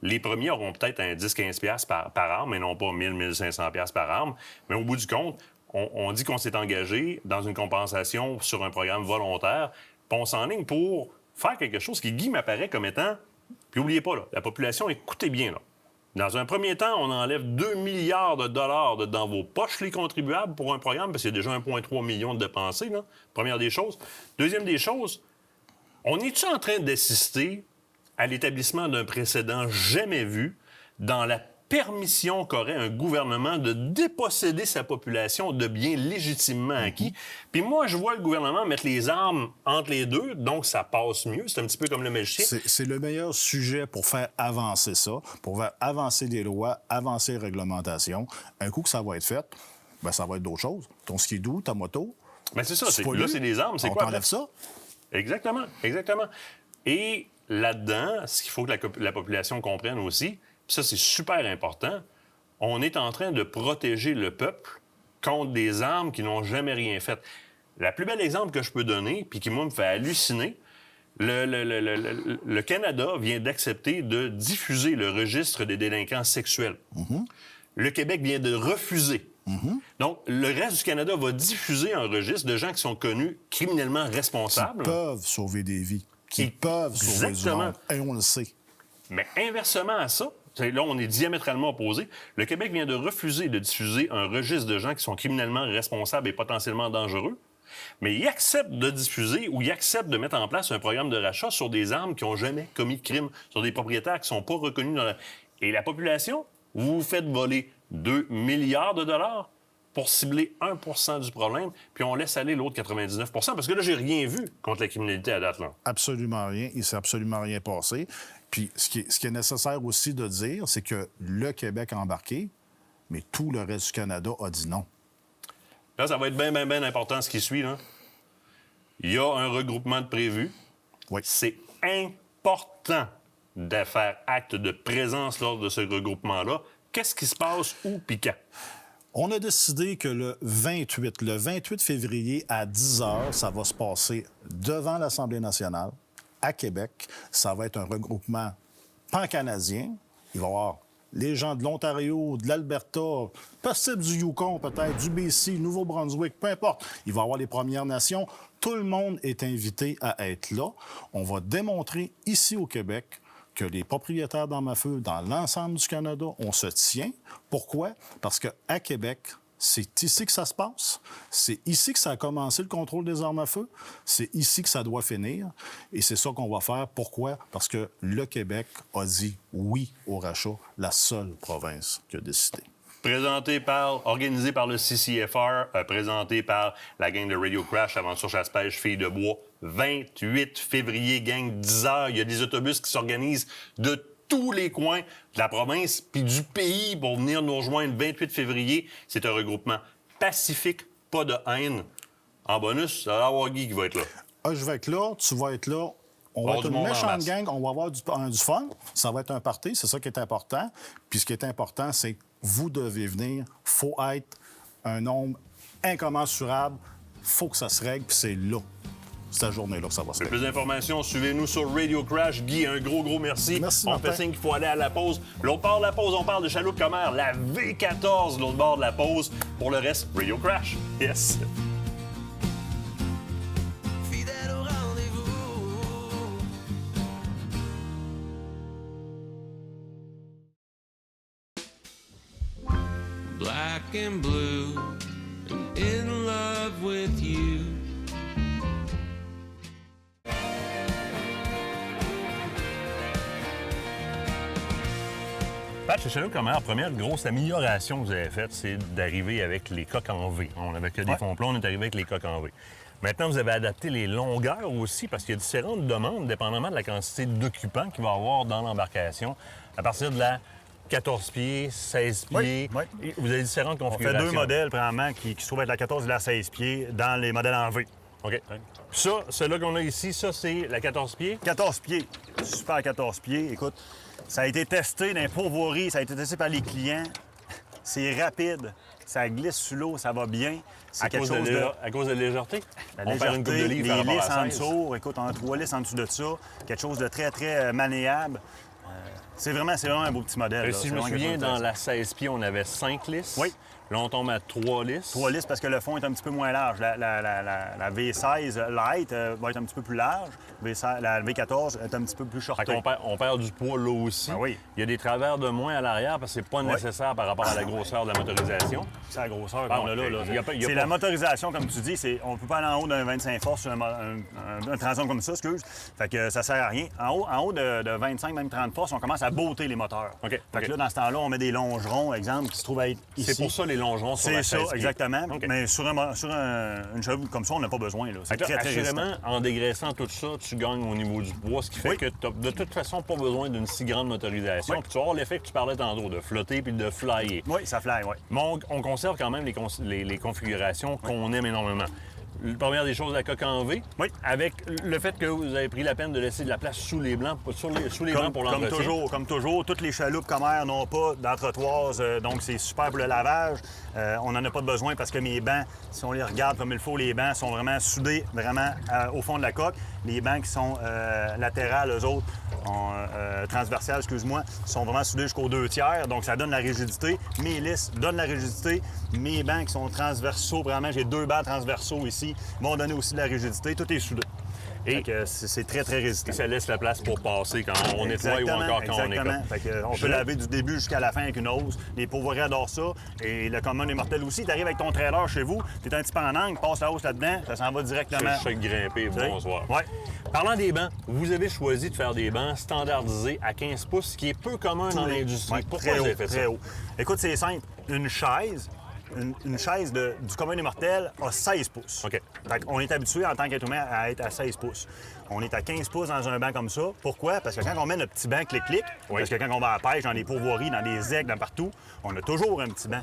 Les premiers auront peut-être un 10-15$ par arme, mais non pas 1000-1500$ par arme. Mais au bout du compte, on dit qu'on s'est engagé dans une compensation sur un programme volontaire, puis on s'enligne pour faire quelque chose qui, Guy, m'apparaît comme étant... Puis n'oubliez pas, là, la population, écoutez bien, là. Dans un premier temps, on enlève 2 milliards de dollars dans vos poches, les contribuables, pour un programme, parce qu'il y a déjà 1,3 million de dépensés, là. Première des choses. Deuxième des choses, on est-tu en train d'assister à l'établissement d'un précédent jamais vu dans la permission qu'aurait un gouvernement de déposséder sa population de biens légitimement acquis? Puis moi, je vois le gouvernement mettre les armes entre les deux, donc ça passe mieux. C'est un petit peu comme le magicien. C'est le meilleur sujet pour faire avancer ça, pour faire avancer les lois, avancer les réglementations. Un coup que ça va être fait, bien, ça va être d'autres choses. Ton skidoo, ta moto... Bien, c'est ça. Là, c'est des armes. C'est quoi? On t'enlève ça? Exactement, exactement. Et là-dedans, ce qu'il faut que la population comprenne aussi, puis ça, c'est super important, on est en train de protéger le peuple contre des armes qui n'ont jamais rien fait. Le plus bel exemple que je peux donner, puis qui, moi, me fait halluciner, le Canada vient d'accepter de diffuser le registre des délinquants sexuels. Le Québec vient de refuser. Donc, le reste du Canada va diffuser un registre de gens qui sont connus criminellement responsables. Qui peuvent sauver des vies. Qui peuvent sauver du monde. Et on le sait. Mais inversement à ça, là, on est diamétralement opposés. Le Québec vient de refuser de diffuser un registre de gens qui sont criminellement responsables et potentiellement dangereux, mais il accepte de diffuser ou il accepte de mettre en place un programme de rachat sur des armes qui n'ont jamais commis de crime, sur des propriétaires qui ne sont pas reconnus dans la... Et la population, vous vous faites voler 2 milliards de dollars pour cibler 1 % du problème, puis on laisse aller l'autre 99 % parce que là, j'ai rien vu contre la criminalité à date, là. Absolument rien. Il ne s'est absolument rien passé. Puis ce qui est nécessaire aussi de dire, c'est que le Québec a embarqué, mais tout le reste du Canada a dit non. Là, ça va être bien important ce qui suit, là. Il y a un regroupement de prévu. Oui. C'est important de faire acte de présence lors de ce regroupement-là. Qu'est-ce qui se passe où puis quand? On a décidé que le 28 février à 10 h, ça va se passer devant l'Assemblée nationale, à Québec. Ça va être un regroupement pan-canadien. Il va y avoir les gens de l'Ontario, de l'Alberta, possible du Yukon peut-être, du BC, Nouveau-Brunswick, peu importe. Il va y avoir les Premières Nations. Tout le monde est invité à être là. On va démontrer ici au Québec que les propriétaires d'armes à feu dans l'ensemble du Canada, on se tient. Pourquoi? Parce qu'à Québec, c'est ici que ça se passe. C'est ici que ça a commencé, le contrôle des armes à feu. C'est ici que ça doit finir. Et c'est ça qu'on va faire. Pourquoi? Parce que le Québec a dit oui au rachat, la seule province qui a décidé. Organisé par le CCFR, présenté par la gang de Radio Crash, Aventure Chasse-Pêche, Filles de Bois, 28 février, gang, 10 h. Il y a des autobus qui s'organisent de tous les coins de la province puis du pays pour venir nous rejoindre 28 février. C'est un regroupement pacifique, pas de haine. En bonus, ça va y avoir Guy qui va être là. Je vais être là, tu vas être là. On va être une méchante gang, on va avoir du fun. Ça va être un party, c'est ça qui est important. Puis ce qui est important, c'est que vous devez venir. Il faut être un nombre incommensurable. Il faut que ça se règle, puis c'est là. Cette journée-là que ça va se régler. Plus d'informations, suivez-nous sur Radio Crash. Guy, un gros merci. Merci, on fait signe qu'il faut aller à la pause. L'autre bord de la pause, on parle de Chaloupe-Commère, la V14, l'autre bord de la pause. Pour le reste, Radio Crash. Yes! Fidèle au rendez-vous. Black and blue and in love with you. Chez Chaloupe-Commère, la première grosse amélioration que vous avez faite, c'est d'arriver avec les coques en V. On n'avait que des fonds plats, on est arrivé avec les coques en V. Maintenant, vous avez adapté les longueurs aussi, parce qu'il y a différentes demandes, dépendamment de la quantité d'occupants qu'il va y avoir dans l'embarcation. À partir de la 14 pieds, 16 pieds, oui. Vous avez différentes configurations. On fait deux modèles, premièrement, qui se trouvent être la 14 et la 16 pieds dans les modèles en V. OK. Ça, celui-là qu'on a ici, ça, c'est la 14 pieds? 14 pieds. Super 14 pieds. Écoute, ça a été testé dans les pourvoiries, ça a été testé par les clients. C'est rapide. ça glisse sur l'eau, ça va bien. C'est À cause de la légèreté? La On perd une coupe de légèreté, livres par les rapport lisses à en 16. dessous. Écoute, on a 3 lisses en dessous de ça. Quelque chose de très, très malléable. C'est vraiment un beau petit modèle. là. Si C'est je me vraiment quelque souviens, chose dans d'intéressant. la 16 pieds, on avait 5 lisses. Oui. Là, on tombe à 3 lisses. 3 lisses parce que le fond est un petit peu moins large. La V16 Light va être un petit peu plus large. La V14 est un petit peu plus Fait shortée. qu'on perd du poids là aussi. Ah oui. Il y a des travers de moins à l'arrière parce que c'est pas nécessaire par rapport à la grosseur de la motorisation. C'est la grosseur Ah, qu'on a là. là. il y a pas- il y a C'est pas- la motorisation, comme tu dis. On ne peut pas aller en haut d'un 25 forces sur un transom comme ça, excuse. Fait que ça sert à rien. En haut de 25, même 30 forces, on commence à botter les moteurs. OK, Fait OK. que là, dans ce temps-là, on met des longerons, exemple, qui se trouvent à être ici. C'est pour ça les longerons sur la C'est 16 ça, pieds. exactement. OK. Mais sur une chevaux comme ça, on n'a pas besoin. Là. C'est Fait que très, là, très résistant. assurément, en dégraissant tout ça, tu gagnes au niveau du poids, ce qui fait Oui. que tu n'as de toute façon pas besoin d'une si grande motorisation. Oui. Puis tu vas avoir l'effet que tu parlais tantôt, de flotter puis de flyer. Oui, ça fly, oui. Mais on conserve quand même les configurations qu'on aime énormément. La première des choses, la coque en V. Oui. Avec le fait que vous avez pris la peine de laisser de la place sous les blancs, sous les bancs pour l'entretien. Comme toujours, toutes les chaloupes commères n'ont pas d'entretoise, donc c'est super pour le lavage. On n'en a pas de besoin parce que mes bancs, si on les regarde comme il faut, les bancs sont vraiment soudés vraiment au fond de la coque. Les bancs qui sont latérales, eux autres, transversales, excuse-moi, sont vraiment soudés jusqu'aux 2/3, donc ça donne la rigidité. Mes lisses donnent la rigidité. Mes bancs qui sont transversaux, vraiment, j'ai 2 bancs transversaux ici, vont donner aussi de la rigidité. Tout est soudé. Et Fait que c'est très, très résistant. Et ça laisse la place pour passer quand on nettoie ou Exactement, encore quand on exactement. écope. Fait que, on peut laver du début jusqu'à la fin avec une hose. Les pauvres adorent ça. Et le commun des mortels aussi. Tu arrives avec ton trailer chez vous, tu es un petit peu en angle, passe la hose là-dedans, ça s'en va directement. Je sais grimper, Tu sais? bonsoir. Ouais. Parlant des bancs, vous avez choisi de faire des bancs standardisés à 15 pouces, ce qui est peu commun dans l'industrie. Ouais, Pourquoi très vous haut, avez fait très ça? haut. Écoute, c'est simple. Une chaise du commun des mortels a 16 pouces. OK. Fait qu'on est habitué en tant qu'être humain à être à 16 pouces. On est à 15 pouces dans un banc comme ça. Pourquoi? Parce que quand on met notre petit banc clic-clic, parce que quand on va à la pêche, dans les pourvoiries, dans des aigles, dans partout, on a toujours un petit banc.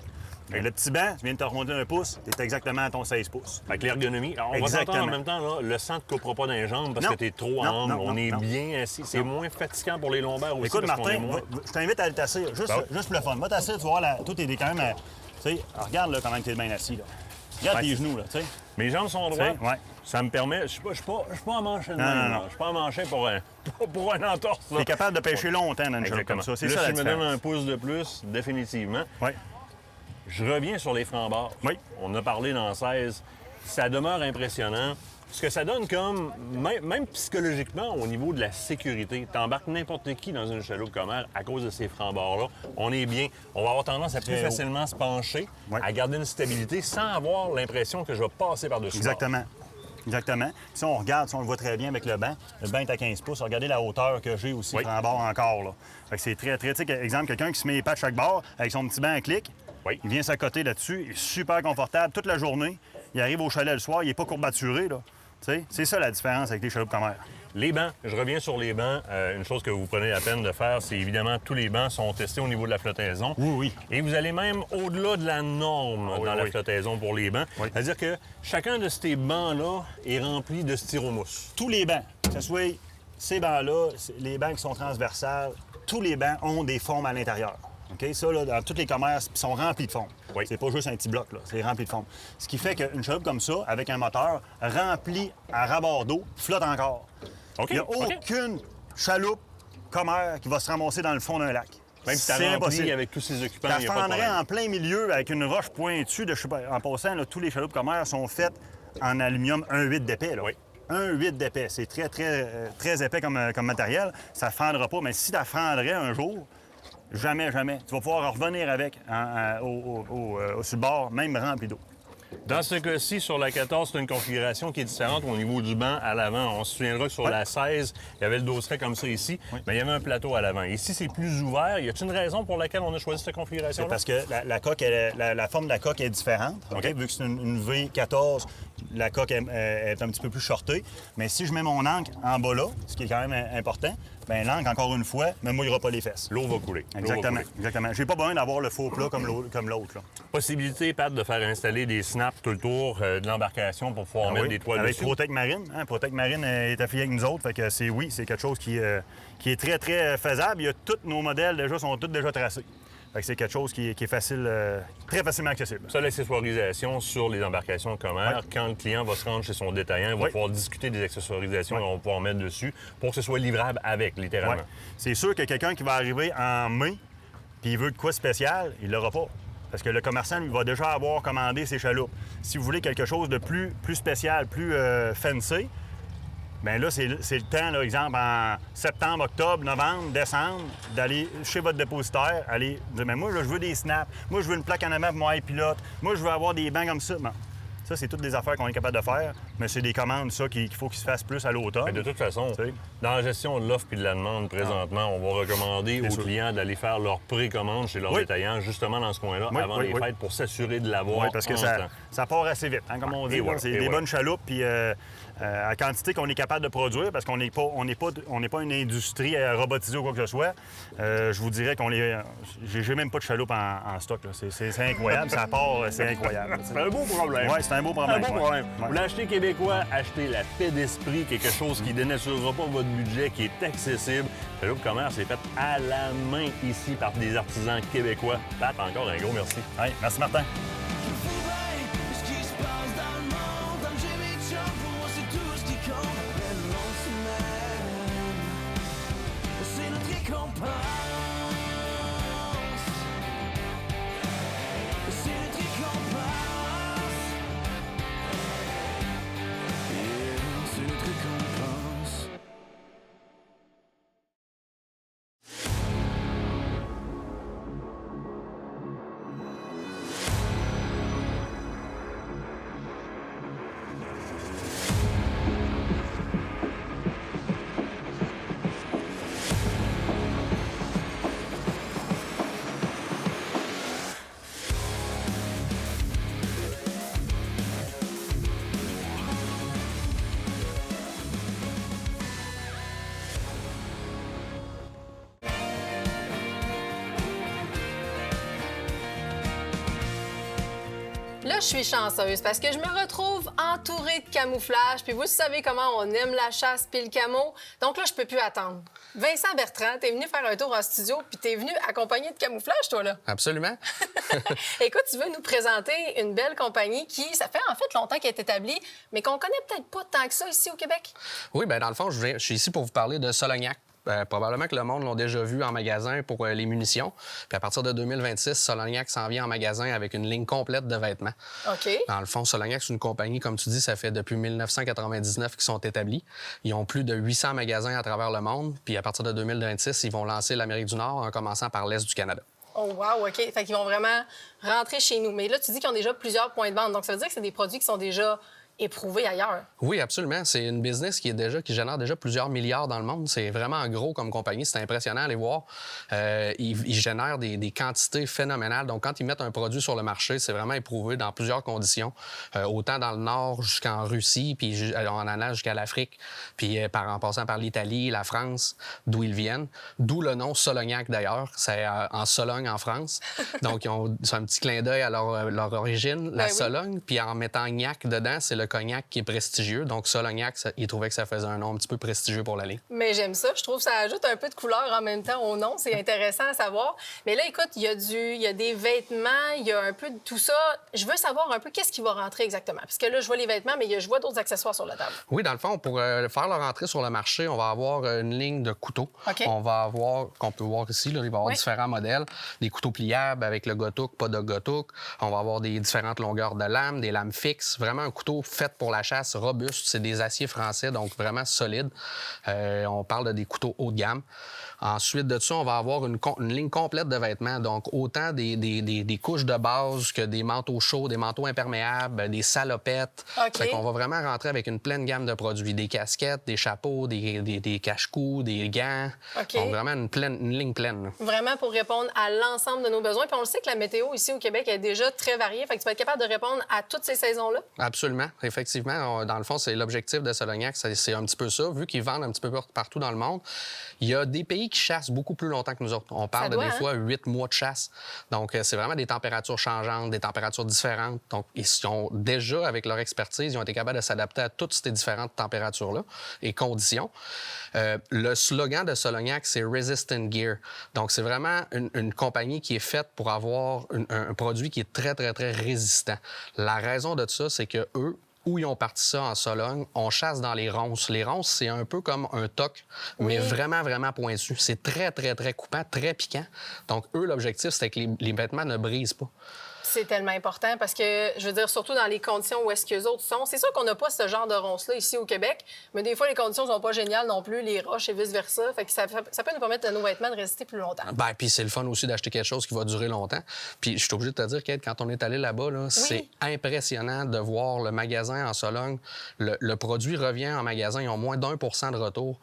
Et le petit banc, tu viens de te remonter un pouce, tu es exactement à ton 16 pouces. Avec l'ergonomie. Alors, on va Exactement. s'entendre en même temps, là, le sang ne te coupera pas dans les jambes parce Non. que tu es trop Non, ample. non, On non, est non. bien assis. C'est moins fatigant pour les lombaires aussi. Écoute, parce qu'on est Martin, moins... je t'invite à aller t'asseoir. Juste pour le fun. Va t'asseoir, tu vas voir, toi, t'es quand même... Tu sais, regarde là, comment tu es bien assis. Là. Regarde Ouais, tes c'est- genoux, là, tu sais. Mes jambes sont droites. Ouais. Ça me permet... Je suis pas en manchet de Non, même, non, là. non. Je suis pas en manchet pour un entorse. Tu es capable de pêcher longtemps dans une chaloupe Exactement. comme ça. C'est Là, ça, si la je me donne différence. un pouce de plus, définitivement. Oui. Je reviens sur les francs-barres. Oui. On a parlé dans 16. Ça demeure impressionnant. Ce que ça donne comme, même psychologiquement, au niveau de la sécurité, t'embarques n'importe qui dans une chaloupe commère à cause de ces francs-barres-là. On est bien. On va avoir tendance à plus Très haut. facilement se pencher, Oui. à garder une stabilité sans avoir l'impression que je vais passer par-dessus. Exactement. Exactement. Si on regarde, si on le voit très bien avec le banc est à 15 pouces. Regardez la hauteur que j'ai aussi Oui. en bord encore. Là. Fait que c'est très, très... Tu sais, exemple, quelqu'un qui se met les pattes chaque bord avec son petit banc à clic, Oui. il vient s'accoter là-dessus, il est super confortable toute la journée. Il arrive au chalet le soir, il n'est pas courbaturé. Là. Tu sais, c'est ça la différence avec les chaloupes commères. Les bancs, je reviens sur les bancs. Une chose que vous prenez la peine de faire, c'est évidemment tous les bancs sont testés au niveau de la flottaison. Oui, oui. Et vous allez même au-delà de la norme oui, dans la oui. flottaison pour les bancs. Oui. C'est-à-dire que chacun de ces bancs-là est rempli de styromousse. Tous les bancs, que ce soit ces bancs-là, les bancs qui sont transversales, tous les bancs ont des formes à l'intérieur. OK? Ça, là, dans tous les commerces, ils sont remplis de foam. Oui. C'est pas juste un petit bloc, là. C'est rempli de foam. Ce qui fait qu'une chaloupe comme ça, avec un moteur rempli à ras-bord d'eau, flotte encore. OK, Il n'y a OK. aucune chaloupe commère qui va se ramasser dans le fond d'un lac. Même si t'as C'est rempli impossible. avec tous ces occupants, Tu il n'y a pas de fendrais problème. en plein milieu avec une roche pointue de, je sais pas, en passant, là, tous les chaloupes commères sont faites en aluminium 1,8 d'épais. Là. Oui. 1,8 d'épais. C'est très, très, très épais comme matériel. Ça ne fendra pas. Mais si tu fendrais un jour, jamais, jamais. Tu vas pouvoir revenir avec sur le bord, même rempli d'eau. Dans ce cas-ci, sur la 14, c'est une configuration qui est différente au niveau du banc à l'avant. On se souviendra que sur la 16, il y avait le dosseret comme ça ici, mais il y avait un plateau à l'avant. Ici, c'est plus ouvert. Y a-t-il une raison pour laquelle on a choisi cette C'est configuration-là? parce que la coque, la forme de la coque est différente. OK? Vu que c'est une V14, la coque est un petit peu plus shortée. Mais si je mets mon ancre en bas là, ce qui est quand même important, bien l'ancre, encore une fois, ne mouillera pas les fesses. L'eau va couler. L'eau va Exactement. couler. Exactement. J'ai pas besoin d'avoir le faux plat comme l'autre. Là. Possibilité, Pat, de faire installer des snaps tout le tour de l'embarcation pour pouvoir mettre des toiles Avec dessus. Protec Marine. Hein? Protec Marine est affilié avec nous autres. Fait que c'est quelque chose qui est très, très faisable. Tous nos modèles déjà sont tous déjà tracés. Fait que c'est quelque chose qui est facile, très facilement accessible. Ça, l'accessoirisation sur les embarcations Comair, quand le client va se rendre chez son détaillant, il va pouvoir discuter des accessoirisations qu'on va pouvoir mettre dessus pour que ce soit livrable avec, littéralement. Ouais. C'est sûr que quelqu'un qui va arriver en mai puis il veut de quoi spécial, il l'aura pas. Parce que le commerçant, lui, va déjà avoir commandé ses chaloupes. Si vous voulez quelque chose de plus spécial, plus fancy, bien là, c'est le temps, là, exemple, en septembre, octobre, novembre, décembre, d'aller chez votre dépositaire, aller dire, mais moi, là, je veux des snaps, moi, je veux une plaque en avant pour mon pilote, moi, je veux avoir des bancs comme ça. Bon. Ça, c'est toutes des affaires qu'on est capable de faire, mais c'est des commandes, ça, qu'il faut qu'ils se fassent plus à l'automne. De toute façon, dans la gestion de l'offre et de la demande présentement, on va recommander aux clients d'aller faire leur précommande chez leurs détaillants, justement dans ce coin-là, avant les fêtes, pour s'assurer de l'avoir. Oui, parce que ça part assez vite, hein, comme on dit. C'est des bonnes chaloupes, puis à quantité qu'on est capable de produire, parce qu'on n'est pas une industrie robotisée ou quoi que ce soit. Je vous dirais qu'on est... J'ai même pas de chaloupe en stock. C'est incroyable. Ça part, c'est incroyable. C'est un beau problème. Oui, c'est un beau problème. Un beau problème. Ouais. Vous l'achetez québécois, achetez la paix d'esprit, quelque chose qui ne dénaturera pas votre budget, qui est accessible. Chaloupe Comair, c'est fait à la main ici par des artisans québécois. Pat, encore un gros merci. Ouais, merci Martin. Ce qui se passe dans le monde, dans le Jimmy Chum, pour moi c'est tout ce qui compte. Belle longue semaine, c'est notre récompense. C'est notre récompense. Yeah, c'est notre récompense. Là, je suis chanceuse parce que je me retrouve entourée de camouflage. Puis vous savez comment on aime la chasse puis le camo. Donc là, je peux plus attendre. Vincent Bertrand, t'es venu faire un tour en studio puis t'es venu accompagné de camouflage, toi, là. Absolument. Écoute, tu veux nous présenter une belle compagnie qui, ça fait en fait longtemps qu'elle est établie, mais qu'on connaît peut-être pas tant que ça ici au Québec? Oui, bien, dans le fond, je suis ici pour vous parler de Solognac. Probablement que le monde l'ont déjà vu en magasin pour les munitions. Puis à partir de 2026, Solognac s'en vient en magasin avec une ligne complète de vêtements. OK. Dans le fond, Solognac, c'est une compagnie, comme tu dis, ça fait depuis 1999 qu'ils sont établis. Ils ont plus de 800 magasins à travers le monde. Puis à partir de 2026, ils vont lancer l'Amérique du Nord en commençant par l'Est du Canada. Oh wow, OK. Fait qu'ils vont vraiment rentrer chez nous. Mais là, tu dis qu'ils ont déjà plusieurs points de vente. Donc ça veut dire que c'est des produits qui sont déjà éprouvés ailleurs. Oui, absolument. C'est une business qui génère déjà plusieurs milliards dans le monde. C'est vraiment gros comme compagnie. C'est impressionnant à aller voir. Ils génèrent des quantités phénoménales. Donc, quand ils mettent un produit sur le marché, c'est vraiment éprouvé dans plusieurs conditions. Autant dans le Nord jusqu'en Russie, puis en allant jusqu'à l'Afrique, puis en passant par l'Italie, la France, d'où ils viennent. D'où le nom Solognac, d'ailleurs. C'est en Sologne, en France. Donc, c'est un petit clin d'œil à leur origine, la Sologne. Puis en mettant Gnac dedans, c'est le cognac qui est prestigieux. Donc, Solognac, ils trouvaient que ça faisait un nom un petit peu prestigieux pour la ligne. Mais j'aime ça. Je trouve que ça ajoute un peu de couleur en même temps au nom. C'est intéressant à savoir. Mais là, écoute, il y a des vêtements, il y a un peu de tout ça. Je veux savoir un peu qu'est-ce qui va rentrer exactement. Parce que là, je vois les vêtements, mais je vois d'autres accessoires sur la table. Oui, dans le fond, pour faire leur entrée sur le marché, on va avoir une ligne de couteaux. OK. On va avoir, qu'on peut voir ici, là, il va y avoir différents modèles. Des couteaux pliables avec le gotouk, pas de gotouk. On va avoir des différentes longueurs de lames, des lames fixes. Vraiment un couteau fait pour la chasse, robuste. C'est des aciers français, donc vraiment solides. On parle de des couteaux haut de gamme. Ensuite de ça, on va avoir une ligne complète de vêtements. Donc, autant des couches de base que des manteaux chauds, des manteaux imperméables, des salopettes. OK. Fait qu'on va vraiment rentrer avec une pleine gamme de produits. Des casquettes, des chapeaux, des cache-cous, des gants. OK. Donc, vraiment une ligne pleine. Là. Vraiment pour répondre à l'ensemble de nos besoins. Puis on le sait que la météo ici au Québec est déjà très variée. Fait que tu vas être capable de répondre à toutes ces saisons-là. Absolument. Et effectivement, dans le fond, c'est l'objectif de Solognac, c'est un petit peu ça. Vu qu'ils vendent un petit peu partout dans le monde, il y a des pays qui chassent beaucoup plus longtemps que nous autres. On parle des fois 8 mois de chasse. Donc, c'est vraiment des températures changeantes, des températures différentes. Donc, ils sont déjà, avec leur expertise, ils ont été capables de s'adapter à toutes ces différentes températures-là et conditions. Le slogan de Solognac, c'est Resistant Gear. Donc, c'est vraiment une compagnie qui est faite pour avoir un produit qui est très, très, très résistant. La raison de ça, c'est que eux, où ils ont parti ça en Sologne, on chasse dans les ronces. Les ronces, c'est un peu comme un toc, mais vraiment, vraiment pointu. C'est très, très, très coupant, très piquant. Donc, eux, l'objectif, c'était que les vêtements ne brisent pas. C'est tellement important parce que, je veux dire, surtout dans les conditions où est-ce que les autres sont. C'est sûr qu'on n'a pas ce genre de ronces-là ici au Québec, mais des fois, les conditions sont pas géniales non plus, les roches et vice-versa. Fait que ça peut nous permettre à nos vêtements de résister plus longtemps. Bien, puis c'est le fun aussi d'acheter quelque chose qui va durer longtemps. Puis je suis obligé de te dire, Kate, quand on est allé là-bas, là, c'est impressionnant de voir le magasin en Sologne. Le produit revient en magasin, ils ont moins d'1% de retour.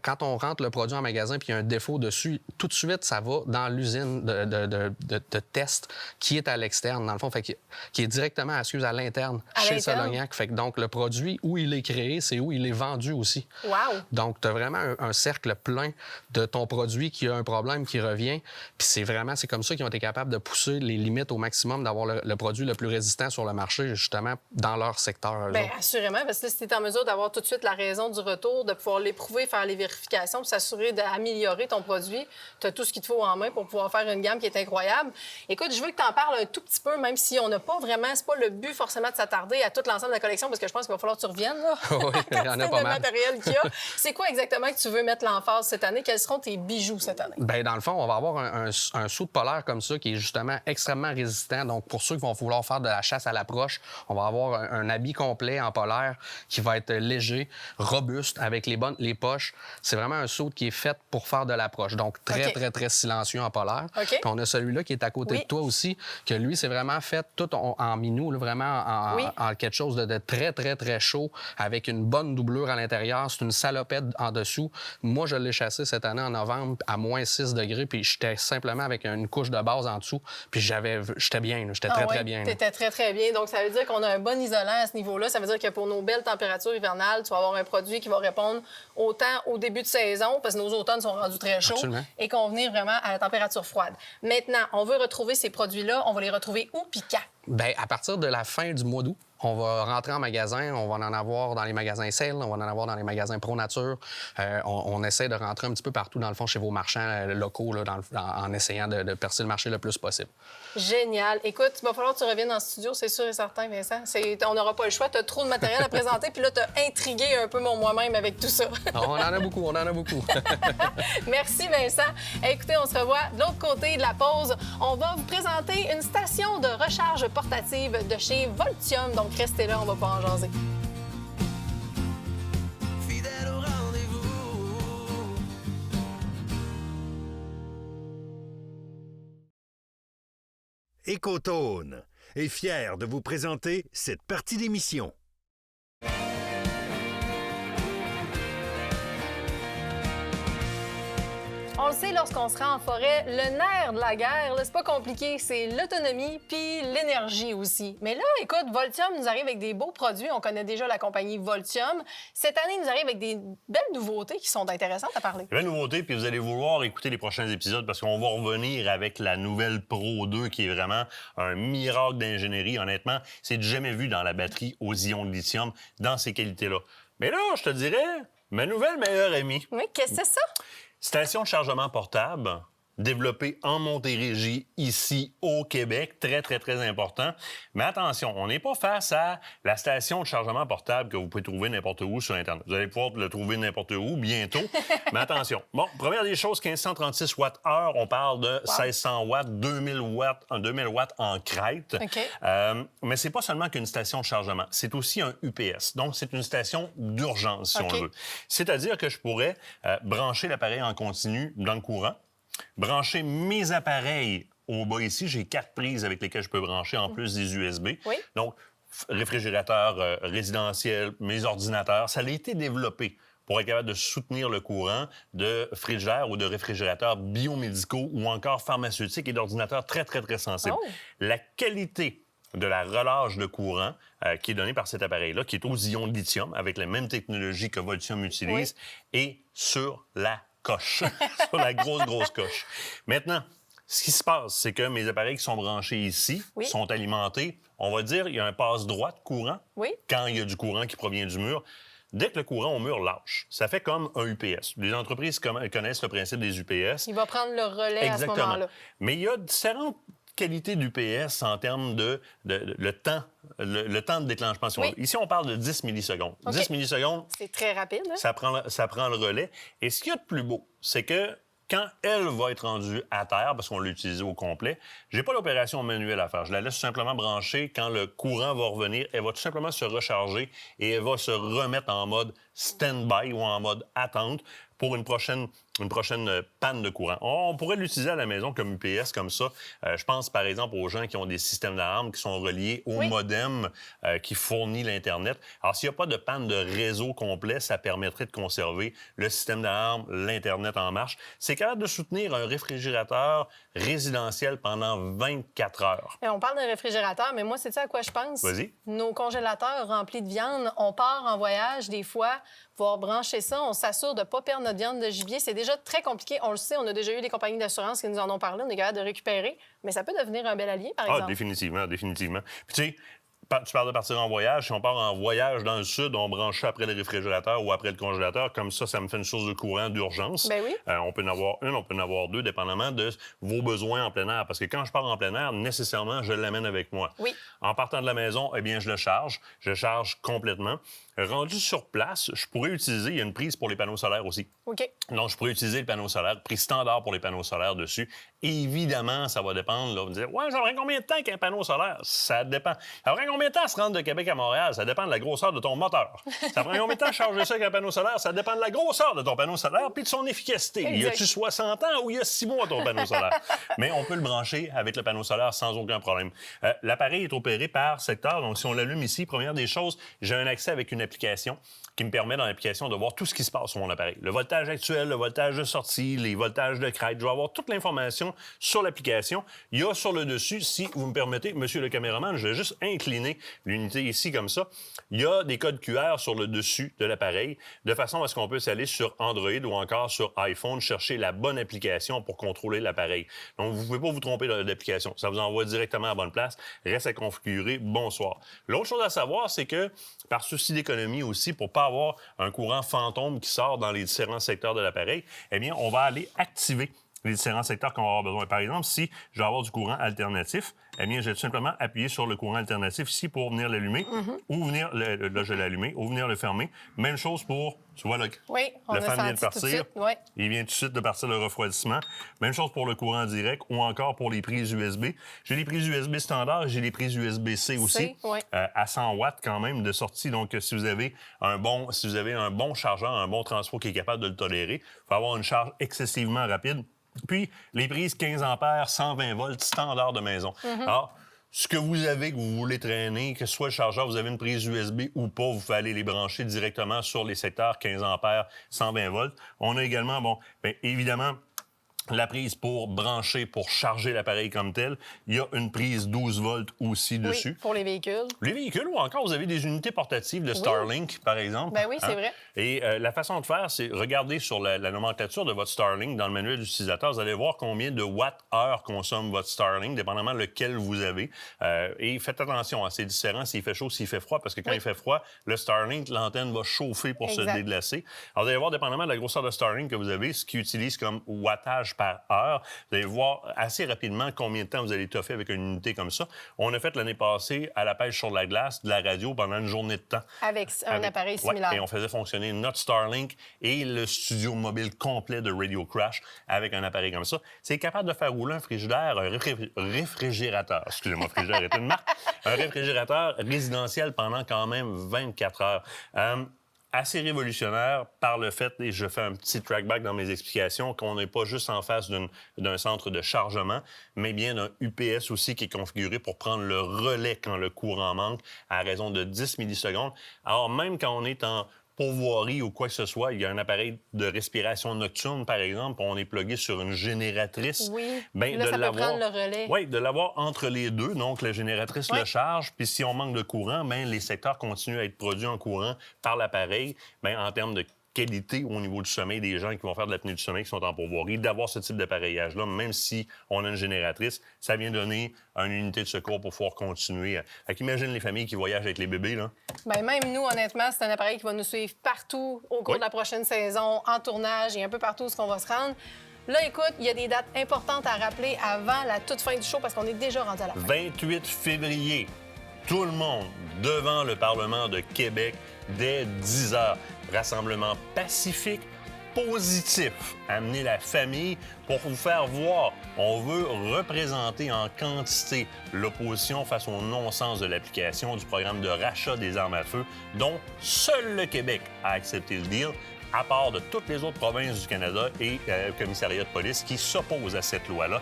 Quand on rentre le produit en magasin puis il y a un défaut dessus, tout de suite, ça va dans l'usine de test qui est à l'externe, dans le fond, fait qui est directement à l'interne chez Solognac. Fait que donc, le produit, où il est créé, c'est où il est vendu aussi. Wow! Donc, tu as vraiment un cercle plein de ton produit qui a un problème qui revient. Puis c'est comme ça qu'ils ont été capables de pousser les limites au maximum, d'avoir le produit le plus résistant sur le marché, justement, dans leur secteur. Bien, assurément, parce que là, si tu es en mesure d'avoir tout de suite la raison du retour, de pouvoir l'éprouver, faire les vérifications, puis s'assurer d'améliorer ton produit, tu as tout ce qu'il te faut en main pour pouvoir faire une gamme qui est incroyable. Écoute, je veux que tu en parles un tout petit peu, même si on n'a pas vraiment, c'est pas le but forcément de s'attarder à tout l'ensemble de la collection, parce que je pense qu'il va falloir que tu reviennes, là. Oui, il y en a pas mal. Matériel qu'il y a. C'est quoi exactement que tu veux mettre l'emphase cette année? Quels seront tes bijoux cette année? Bien, dans le fond, on va avoir un sou de polaire comme ça qui est justement extrêmement résistant. Donc, pour ceux qui vont vouloir faire de la chasse à l'approche, on va avoir un habit complet en polaire qui va être léger, robuste, avec les poches. C'est vraiment un sou qui est fait pour faire de l'approche. Donc, très, très, très silencieux en polaire. Puis on a celui-là qui est à côté de toi aussi, que lui, c'est vraiment fait tout en minou, là, vraiment en quelque chose de très, très, très chaud, avec une bonne doublure à l'intérieur. C'est une salopette en dessous. Moi, je l'ai chassé cette année en novembre à moins 6 degrés, puis j'étais simplement avec une couche de base en dessous, puis j'étais bien, j'étais très, très bien. T'étais très, très bien. Donc, ça veut dire qu'on a un bon isolant à ce niveau-là. Ça veut dire que pour nos belles températures hivernales, tu vas avoir un produit qui va répondre autant au début de saison, parce que nos automnes sont rendus très chauds, et convenir vraiment à la température froide. Maintenant, on veut retrouver ces produits-là. On va les retrouver où puis quand? Bien, à partir de la fin du mois d'août, on va rentrer en magasin, on va en avoir dans les magasins Sale, on va en avoir dans les magasins Pro Nature. On essaie de rentrer un petit peu partout, dans le fond, chez vos marchands locaux, là, en essayant de percer le marché le plus possible. Génial. Écoute, il va falloir que tu reviennes en studio, c'est sûr et certain, Vincent. On n'aura pas le choix. Tu as trop de matériel à présenter, puis là, tu as intrigué un peu moi-même avec tout ça. On en a beaucoup, Merci, Vincent. Écoutez, on se revoit de l'autre côté de la pause. On va vous présenter une station de recharge portative de chez Voltium. Donc, restez là, on va pas en jaser. Fidèle au rendez-vous. Écotone est fier de vous présenter cette partie d'émission. On le sait, lorsqu'on se rend en forêt, le nerf de la guerre, là, c'est pas compliqué, c'est l'autonomie puis l'énergie aussi. Mais là, écoute, Voltium nous arrive avec des beaux produits. On connaît déjà la compagnie Voltium. Cette année, il nous arrive avec des belles nouveautés qui sont intéressantes à parler. Des belles nouveautés, puis vous allez vouloir écouter les prochains épisodes parce qu'on va revenir avec la nouvelle Pro 2 qui est vraiment un miracle d'ingénierie. Honnêtement, c'est du jamais vu dans la batterie aux ions de lithium dans ces qualités-là. Mais là, je te dirais, ma nouvelle meilleure amie. Oui, qu'est-ce que c'est ça? Station de chargement portable, développée en Montérégie, ici au Québec. Très, très, très important. Mais attention, on n'est pas face à la station de chargement portable que vous pouvez trouver n'importe où sur Internet. Vous allez pouvoir le trouver n'importe où bientôt. Mais attention. Bon, première des choses, 1536 Wh. On parle de 1600 watts, 2000 watts en crête. Okay. Mais c'est pas seulement qu'une station de chargement. C'est aussi un UPS. Donc, c'est une station d'urgence, si on le veut. C'est-à-dire que je pourrais brancher l'appareil en continu dans le courant, brancher mes appareils au bas ici. J'ai 4 prises avec lesquelles je peux brancher en plus des USB. Oui. Donc, réfrigérateur résidentiel, mes ordinateurs, ça a été développé pour être capable de soutenir le courant de frigidaires ou de réfrigérateurs biomédicaux ou encore pharmaceutiques et d'ordinateurs très, très, très sensibles. La qualité de la relâche de courant qui est donnée par cet appareil-là, qui est aux ions de lithium, avec la même technologie que Voltium utilise, et sur la coche, sur la grosse coche. Maintenant, ce qui se passe, c'est que mes appareils qui sont branchés ici sont alimentés, on va dire, il y a un passe-droit de courant quand il y a du courant qui provient du mur. Dès que le courant au mur lâche, ça fait comme un UPS. Les entreprises connaissent le principe des UPS. Il va prendre le relais à ce moment-là. Mais il y a différentes qualités d'UPS en termes de le temps de déclenchement. Ici, on parle de 10 millisecondes. 10 millisecondes, c'est très rapide. Hein? Ça prend le relais. Et ce qu'il y a de plus beau, c'est que quand elle va être rendue à terre, parce qu'on l'a utilisée au complet, j'ai pas l'opération manuelle à faire. Je la laisse tout simplement brancher. Quand le courant va revenir, elle va tout simplement se recharger et elle va se remettre en mode stand-by ou en mode attente pour une prochaine panne de courant. On pourrait l'utiliser à la maison comme UPS, comme ça. Je pense, par exemple, aux gens qui ont des systèmes d'alarme qui sont reliés au modem qui fournit l'Internet. Alors, s'il n'y a pas de panne de réseau complet, ça permettrait de conserver le système d'alarme, l'Internet en marche. C'est capable de soutenir un réfrigérateur résidentiel pendant 24 heures. Et on parle d'un réfrigérateur, mais moi, c'est ça à quoi je pense? Vas-y. Nos congélateurs remplis de viande, on part en voyage des fois, pouvoir brancher ça, on s'assure de ne pas perdre notre viande de gibier. C'est déjà très compliqué. On le sait, on a déjà eu des compagnies d'assurance qui nous en ont parlé. On est capable de récupérer, mais ça peut devenir un bel allié, par exemple. Définitivement. Puis tu sais, tu parles de partir en voyage. Si on part en voyage dans le sud, on branche ça après le réfrigérateur ou après le congélateur. Comme ça me fait une source de courant d'urgence. Ben oui. On peut en avoir une, on peut en avoir deux, dépendamment de vos besoins en plein air. Parce que quand je pars en plein air, nécessairement, je l'amène avec moi. Oui. En partant de la maison, eh bien, je le charge. Je charge complètement. Rendu sur place, je pourrais utiliser, il y a une prise pour les panneaux solaires aussi. OK. Donc, je pourrais utiliser le panneau solaire, prix standard pour les panneaux solaires dessus. Évidemment, ça va dépendre. Là, vous dire, ouais, ça prend combien de temps qu'un panneau solaire? Ça dépend. Ça prend combien de temps à se rendre de Québec à Montréal? Ça dépend de la grosseur de ton moteur. Ça prend combien de temps à charger ça avec un panneau solaire? Ça dépend de la grosseur de ton panneau solaire puis de son efficacité. Exact. Y a-tu 60 ans ou il y a 6 mois ton panneau solaire? Mais on peut le brancher avec le panneau solaire sans aucun problème. L'appareil est opéré par secteur. Donc, si on l'allume ici, première des choses, j'ai un accès avec une application qui me permet dans l'application de voir tout ce qui se passe sur mon appareil. Le voltage actuel, le voltage de sortie, les voltages de crête. Je vais avoir toute l'information sur l'application. Il y a sur le dessus, si vous me permettez, monsieur le caméraman, je vais juste incliner l'unité ici comme ça. Il y a des codes QR sur le dessus de l'appareil, de façon à ce qu'on puisse aller sur Android ou encore sur iPhone, chercher la bonne application pour contrôler l'appareil. Donc, vous ne pouvez pas vous tromper d'application. Ça vous envoie directement à la bonne place. Reste à configurer. Bonsoir. L'autre chose à savoir, c'est que, par souci d'économie aussi, pour pas avoir un courant fantôme qui sort dans les différents secteurs de l'appareil, eh bien, on va aller activer les différents secteurs qu'on va avoir besoin. Par exemple, si je vais avoir du courant alternatif, eh bien, je vais tout simplement appuyer sur le courant alternatif ici pour venir l'allumer ou venir, là, je l'ai allumé, ou venir le fermer. Même chose pour, tu vois, le fan vient de partir. Il vient tout de suite de partir le refroidissement. Même chose pour le courant direct ou encore pour les prises USB. J'ai les prises USB standard, j'ai les prises USB-C aussi, à 100 watts quand même de sortie. Donc, si vous avez un bon chargeur, un bon transport qui est capable de le tolérer, il faut avoir une charge excessivement rapide. Puis, les prises 15 ampères, 120 volts, standard de maison. Alors, ce que vous avez, que vous voulez traîner, que ce soit le chargeur, vous avez une prise USB ou pas, vous pouvez aller les brancher directement sur les secteurs 15 ampères, 120 volts. On a également, évidemment, la prise pour brancher, pour charger l'appareil comme tel. Il y a une prise 12 volts aussi dessus. Pour les véhicules. Les véhicules ou encore, vous avez des unités portatives de Starlink, par exemple. Ben oui, c'est vrai. Et la façon de faire, c'est regarder sur la nomenclature de votre Starlink dans le manuel d'utilisateur. Vous allez voir combien de watts-heure consomme votre Starlink, dépendamment lequel vous avez. Et faites attention, c'est différent s'il fait chaud, s'il fait froid, parce que quand il fait froid, le Starlink, l'antenne va chauffer pour se déglacer. Alors, vous allez voir, dépendamment de la grosseur de Starlink que vous avez, ce qu'il utilise comme wattage par heure. Vous allez voir assez rapidement combien de temps vous allez toffer avec une unité comme ça. On a fait l'année passée à la pêche sur la glace de la radio pendant une journée de temps. Avec un appareil similaire. Et on faisait fonctionner notre Starlink et le studio mobile complet de Radio Crash avec un appareil comme ça. C'est capable de faire rouler un frigidaire, réfrigérateur. Excusez-moi, frigidaire est une marque. Un réfrigérateur résidentiel pendant quand même 24 heures. Assez révolutionnaire par le fait, et je fais un petit trackback dans mes explications, qu'on n'est pas juste en face d'un centre de chargement, mais bien d'un UPS aussi qui est configuré pour prendre le relais quand le courant manque à raison de 10 millisecondes. Alors même quand on est en pourvoirie ou quoi que ce soit, il y a un appareil de respiration nocturne, par exemple, puis on est plugué sur une génératrice. Oui. Ben, Là, ça peut prendre le relais. Oui, de l'avoir entre les deux. Donc, la génératrice le charge. Puis si on manque de courant, ben, les secteurs continuent à être produits en courant par l'appareil. Ben, en termes de qualité au niveau du sommeil des gens qui vont faire de l'apnée du sommeil, qui sont en pourvoirie, d'avoir ce type d'appareillage-là, même si on a une génératrice, ça vient donner une unité de secours pour pouvoir continuer. Fait qu'imagine les familles qui voyagent avec les bébés, là. Bien, même nous, honnêtement, c'est un appareil qui va nous suivre partout au cours de la prochaine saison, en tournage et un peu partout où on va se rendre. Là, écoute, il y a des dates importantes à rappeler avant la toute fin du show parce qu'on est déjà rendu à la fin. 28 février, tout le monde devant le Parlement de Québec dès 10 h. Rassemblement pacifique, positif. Amener la famille pour vous faire voir. On veut représenter en quantité l'opposition face au non-sens de l'application du programme de rachat des armes à feu, dont seul le Québec a accepté le deal, à part de toutes les autres provinces du Canada et le commissariat de police qui s'opposent à cette loi-là,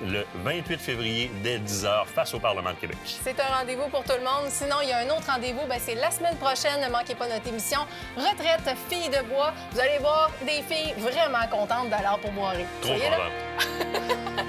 le 28 février dès 10 h face au Parlement de Québec. C'est un rendez-vous pour tout le monde. Sinon, il y a un autre rendez-vous, c'est la semaine prochaine. Ne manquez pas notre émission Retraite Filles de bois. Vous allez voir des filles vraiment contentes d'aller en pourvoirie. Trop Soyez là. contentes.